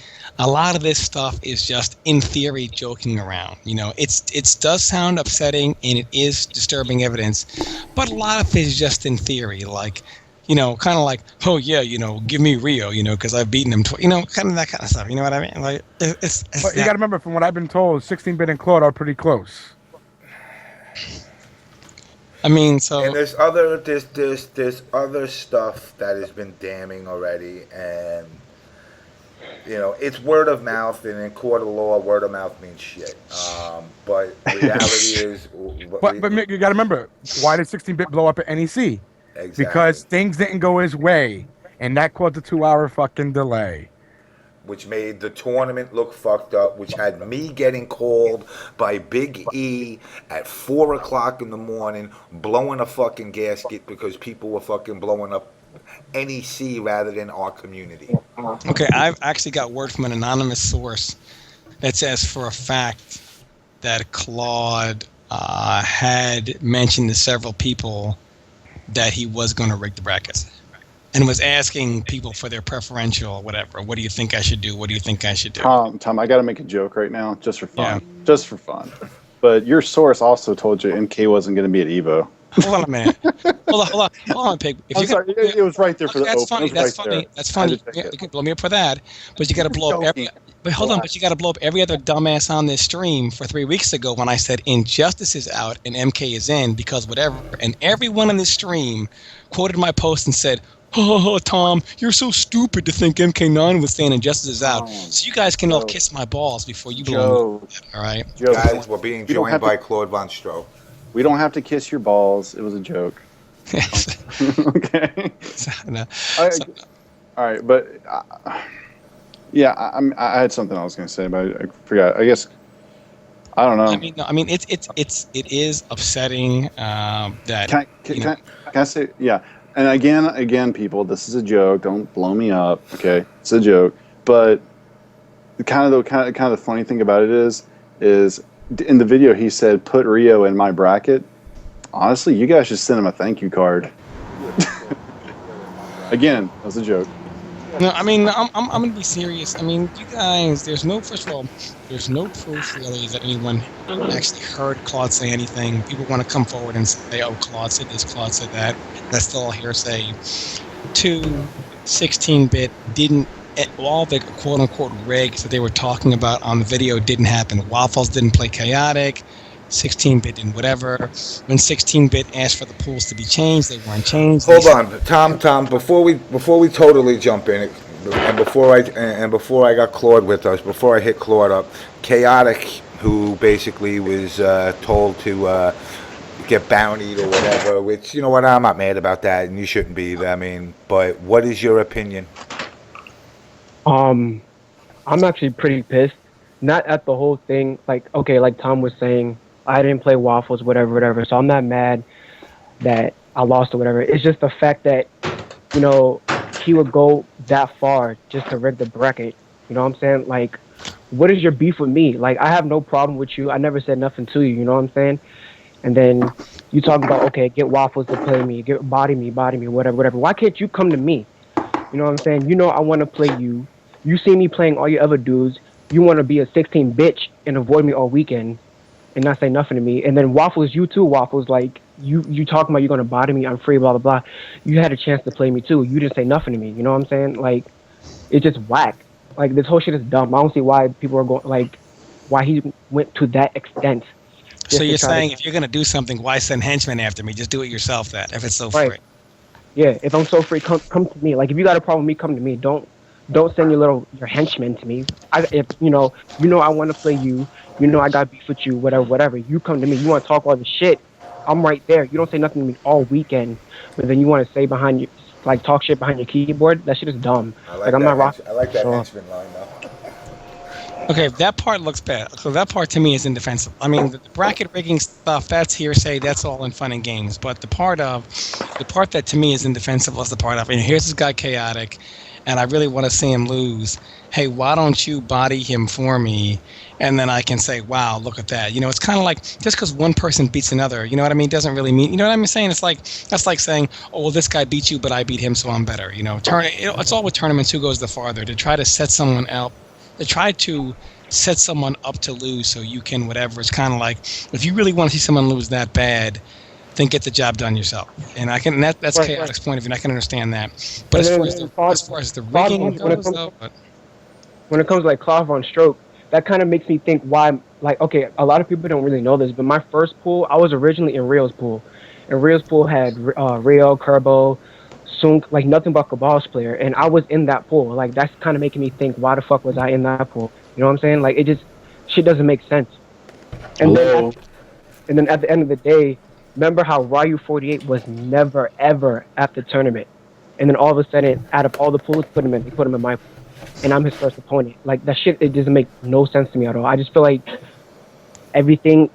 A lot of this stuff is just in theory joking around. You know, it does sound upsetting and it is disturbing evidence, but a lot of it is just in theory. Like, you know, kind of like, oh yeah, you know, give me Rio, you know, because I've beaten him. You know, kind of that kind of stuff. You know what I mean? Like, it's But you got to remember, from what I've been told, 16-bit and Claude are pretty close. I mean, so And there's other stuff that has been damning already, and you know, it's word of mouth, and in court of law, word of mouth means shit. But reality is, But Mick, you got to remember, why did 16-bit blow up at NEC? Exactly. Because things didn't go his way, and that caused a 2-hour fucking delay. Which made the tournament look fucked up, which had me getting called by Big E at 4 o'clock in the morning, blowing a fucking gasket because people were fucking blowing up NEC rather than our community. okay, I've actually got word from an anonymous source that says for a fact that Claude had mentioned to several people that he was going to rig the brackets and was asking people for their preferential whatever. What do you think I should do? What do you think I should do? Tom, I got to make a joke right now, just for fun. Yeah. Just for fun. But your source also told you MK wasn't going to be at EVO. Hold on a minute. Hold on, Pig. I'm sorry, it was right there for the that's open. funny. That's funny. That's funny. Yeah, you can blow me up for that, but you got to blow up every. But hold on, but you got to blow up every other dumbass on this stream for 3 weeks ago when I said Injustice is out and MK is in because whatever, and everyone on this stream quoted my post and said, "Oh, Tom, you're so stupid to think MK9 was saying Injustice is out." So you guys can all kiss my balls before you blow me up. All right, guys, we're being joined by Claude VonStroke. We don't have to kiss your balls. It was a joke. Okay. All right, but yeah, I had something I was going to say, but I forgot. I guess I don't know. I mean, it is upsetting that. Can I say yeah? And again, people, this is a joke. Don't blow me up. Okay, it's a joke. But kind of the funny thing about it is in the video he said, "Put Rio in my bracket." Honestly, you guys should send him a thank you card. Again, that was a joke. No, I mean, I'm gonna be serious. I mean, you guys, first of all, there's no proof really that anyone actually heard Claude say anything. People want to come forward and say, "Oh, Claude said this, Claude said that." That's still all hearsay. 2, 16-bit didn't. All the quote-unquote rigs that they were talking about on the video didn't happen. Waffles didn't play Khaotic. 16-bit didn't whatever. When 16-bit asked for the pools to be changed, they weren't changed. Hold on, Tom. Before we totally jump in, and before I got Claude with us, before I hit Claude up, Khaotic, who basically was told to get bountied or whatever, which, you know what, I'm not mad about that, and you shouldn't be. I mean, but what is your opinion? I'm actually pretty pissed. Not at the whole thing. Like, okay, like Tom was saying, I didn't play Waffles, whatever. So I'm not mad that I lost or whatever. It's just the fact that, you know, he would go that far just to rig the bracket. You know what I'm saying? Like, what is your beef with me? Like, I have no problem with you. I never said nothing to you. You know what I'm saying? And then you talk about, okay, get Waffles to play me, body me, whatever. Why can't you come to me? You know what I'm saying? You know I want to play you. You see me playing all your other dudes. You want to be a 16 bitch and avoid me all weekend and not say nothing to me. And then Waffles, you too, Waffles, like, you talking about you're going to body me, I'm free, blah, blah, blah. You had a chance to play me too. You didn't say nothing to me. You know what I'm saying? Like, it's just whack. Like, this whole shit is dumb. I don't see why people are going, like, why he went to that extent. So you're saying if you're going to do something, why send henchmen after me? Just do it yourself then, if it's so free. Yeah, if I'm so free, come to me. Like, if you got a problem with me, come to me. Don't send your henchmen to me. If you know I want to play you. You know I got beef with you. Whatever. You come to me. You want to talk all the shit. I'm right there. You don't say nothing to me all weekend, but then you want to say behind you, like, talk shit behind your keyboard. That shit is dumb. I'm not rocking. I like that henchman line though. Okay, that part looks bad. So that part to me is indefensible. I mean, the bracket rigging stuff, that's hearsay, that's all in fun and games. But the part that to me is indefensible is the part of, and here's this guy Khaotic, and I really want to see him lose. Hey, why don't you body him for me? And then I can say, wow, look at that. You know, it's kind of like just because one person beats another, you know what I mean, doesn't really mean, you know what I'm saying? It's like, that's like saying, oh, well, this guy beat you, but I beat him, so I'm better. You know, it's all with tournaments, who goes the farther, to try to set someone up. They try to set someone up to lose so you can whatever. It's kind of like, if you really want to see someone lose that bad, then get the job done yourself. And I can that's Right, Chaotic's point of view, and I can understand that. But And as far as the rigging goes, though, when it comes to like Claude VonStroke, that kind of makes me think why. Like, okay, a lot of people don't really know this, but my first pool, I was originally in Rio's pool, and Rio's pool had Rio, Kerbo, Sunk, like nothing but Cabal's player, and I was in that pool. Like, that's kind of making me think, why the fuck was I in that pool? You know what I'm saying? Like, it just shit doesn't make sense. And then at the end of the day, remember how Wtih was never ever at the tournament, and then all of a sudden, out of all the pools, they put him in my pool, and I'm his first opponent. Like, that shit, it doesn't make no sense to me at all. I just feel like everyone,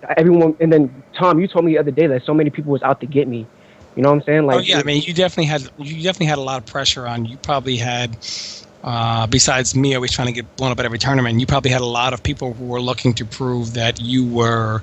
and then Tom, you told me the other day that so many people was out to get me. You know what I'm saying? Like, oh yeah, I mean, you definitely had a lot of pressure on. You probably had, besides me always trying to get blown up at every tournament, you probably had a lot of people who were looking to prove that you were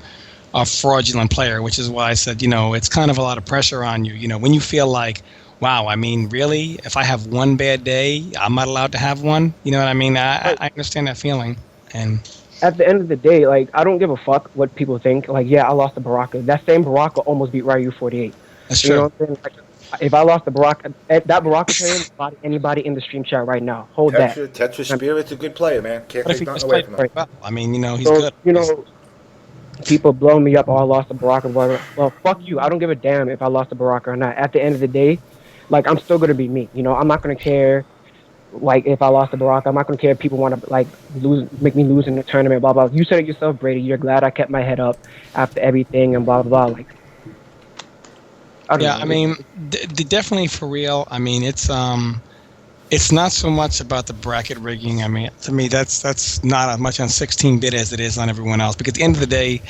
a fraudulent player, which is why I said, you know, it's kind of a lot of pressure on you. You know, when you feel like, wow, I mean, really, if I have one bad day, I'm not allowed to have one. You know what I mean? I understand that feeling. And at the end of the day, like, I don't give a fuck what people think. Like, yeah, I lost to Baraka. That same Baraka almost beat Wtih. That's you true. know what I'm saying? Like, if I lost to Baraka, that Baraka player, body anybody in the stream chat right now. Hold that. Tetra Spirit's a good player, man. Can't But if take he nothing just away played from him. very well, I mean, you know, he's So, good. you know, people blow me up, oh, I lost to Baraka. Well, fuck you. I don't give a damn if I lost to Baraka or not. At the end of the day, like, I'm still going to be me. You know, I'm not going to care, like, if I lost to Baraka. I'm not going to care if people want to, like, make me lose in the tournament, blah, blah. You said it yourself, Brady. You're glad I kept my head up after everything and blah, blah, blah. Like, I mean, definitely for real. I mean, it's not so much about the bracket rigging. I mean, to me, that's not as much on 16-bit as it is on everyone else. Because at the end of the day,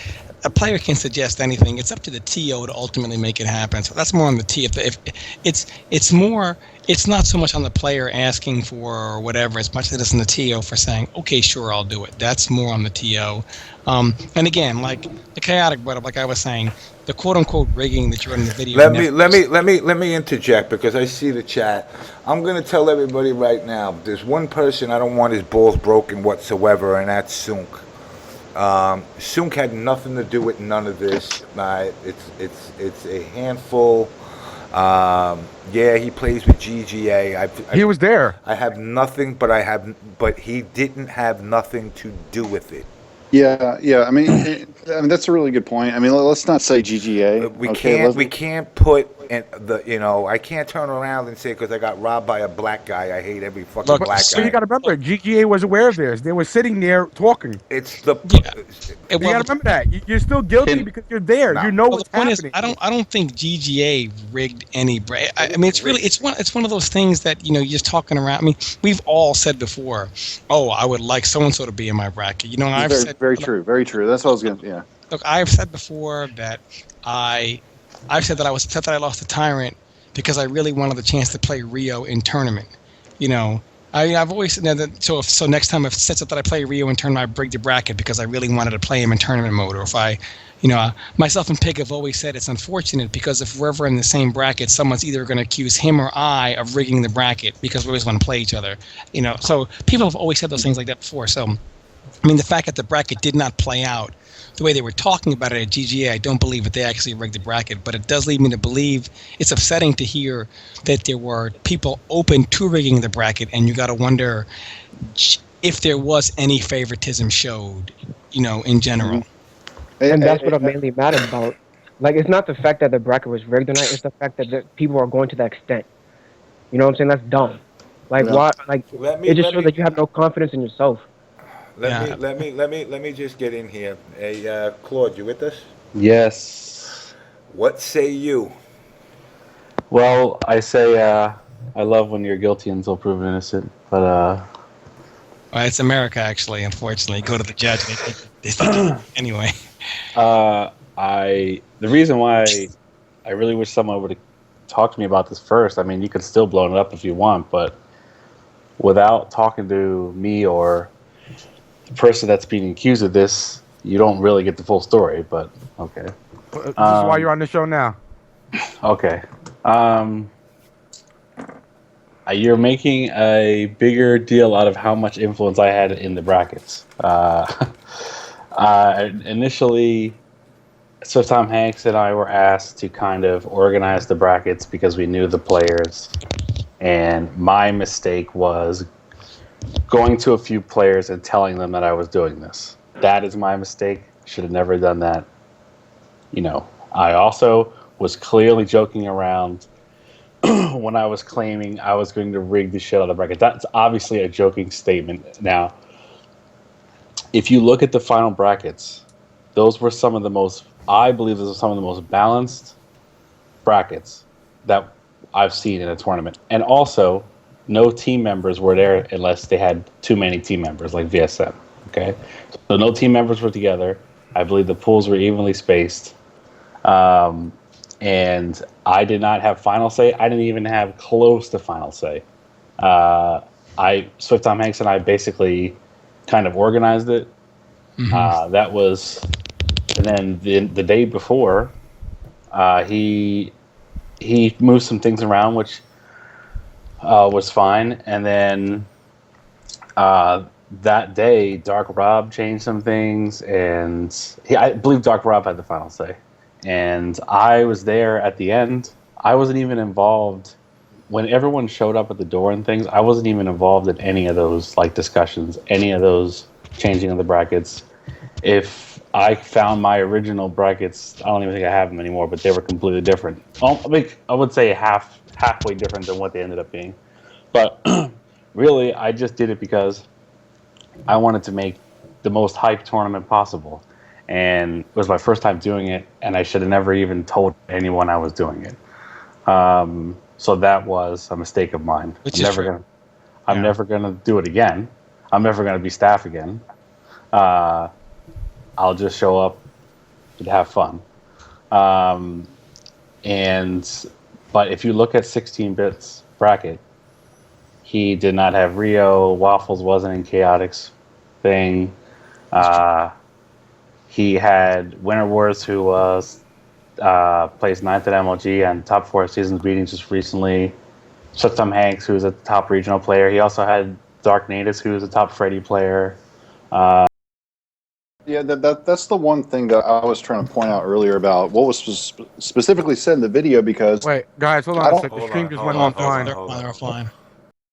a player can suggest anything. It's up to the TO to ultimately make it happen. So that's more on the T. If it's not so much on the player asking for whatever, as much as it is on the TO for saying, okay, sure, I'll do it. That's more on the TO. And again, like the Khaotic brought up, like I was saying, the quote-unquote rigging that you're in the video. Let me interject, because I see the chat. I'm gonna tell everybody right now. There's one person I don't want his balls broken whatsoever, and that's Sunk. Sunk had nothing to do with none of this. It's a handful. Yeah, he plays with GGA. He was there. I have nothing, but he didn't have nothing to do with it. Yeah. I mean, that's a really good point. I mean, let's not say GGA. We can't put I can't turn around and say, because I got robbed by a black guy, I hate every fucking black guy. So you got to remember, GGA was aware of this. They were sitting there talking. It's the you got to remember that you're still guilty because you're there. No. You know what's happening. I don't think GGA rigged any. I mean, it's one of those things that, you know, you're just talking around. I mean, we've all said before, oh, I would like so and so to be in my bracket. You know, and I've said very true. That's what I was gonna. Yeah. Look, I've said before that I've said that I was upset that I lost to Tyrant because I really wanted the chance to play Rio in tournament. You know, I've always said that. So next time if it sets up that I play Rio in tournament, I break the bracket because I really wanted to play him in tournament mode. Or if myself and Pig have always said it's unfortunate because if we're ever in the same bracket, someone's either going to accuse him or I of rigging the bracket because we always want to play each other. You know, so people have always said those things like that before. So, I mean, the fact that the bracket did not play out the way they were talking about it at GGA, I don't believe that they actually rigged the bracket, but it does lead me to believe it's upsetting to hear that there were people open to rigging the bracket, and you got to wonder if there was any favoritism showed, you know, in general. And that's what I'm mainly mad about. Like, it's not the fact that the bracket was rigged or not, it's the fact that people are going to that extent. You know what I'm saying? That's dumb. Like, why? Like, it just shows that you have no confidence in yourself. Let me just get in here. Hey, Claude, you with us? Yes. What say you? Well, I say I love when you're guilty until proven innocent, but Well, it's America, actually. Unfortunately, go to the judge. They think anyway. The reason why I really wish someone would talk to me about this first. I mean, you could still blow it up if you want, but without talking to me or the person that's being accused of this, you don't really get the full story. But okay, This is why you're on the show now. Okay. You're making a bigger deal out of how much influence I had in the brackets. Initially, so Tom Hanks and I were asked to kind of organize the brackets because we knew the players. And my mistake was going to a few players and telling them that I was doing this. That is my mistake. Should have never done that. You know, I also was clearly joking around when I was claiming I was going to rig the shit out of the bracket. That's obviously a joking statement. Now, if you look at the final brackets, those were some of the most, I believe those are some of the most balanced brackets that I've seen in a tournament. And also, no team members were there unless they had too many team members, like VSM. Okay? So no team members were together. I believe the pools were evenly spaced. And I did not have final say. I didn't even have close to final say. Swift Tom Hanks and I basically kind of organized it. Mm-hmm. That was, and then the day before, he moved some things around, which was fine. And then that day, Dark Rob changed some things, and I believe Dark Rob had the final say. And I was there at the end. I wasn't even involved when everyone showed up at the door and things. I wasn't even involved in any of those discussions, any of those changing of the brackets. If I found my original brackets, I don't even think I have them anymore, but they were completely different. I would say halfway different than what they ended up being. But really, I just did it because I wanted to make the most hype tournament possible. And it was my first time doing it, and I should have never even told anyone I was doing it. So that was a mistake of mine. I'm never gonna do it again. I'm never gonna be staff again. I'll just show up and have fun. But if you look at 16 bits bracket, he did not have Rio. Waffles wasn't in Khaotic's thing. He had Winter Wars, who was placed 9th at MLG and top 4 seasons beating just recently. Tom Hanks, who was a top regional player. He also had DarKNaTaS, who was a top Freddy player. Yeah, that's the one thing that I was trying to point out earlier about what was specifically said in the video, because... Wait, guys, hold on a second. The stream just went offline.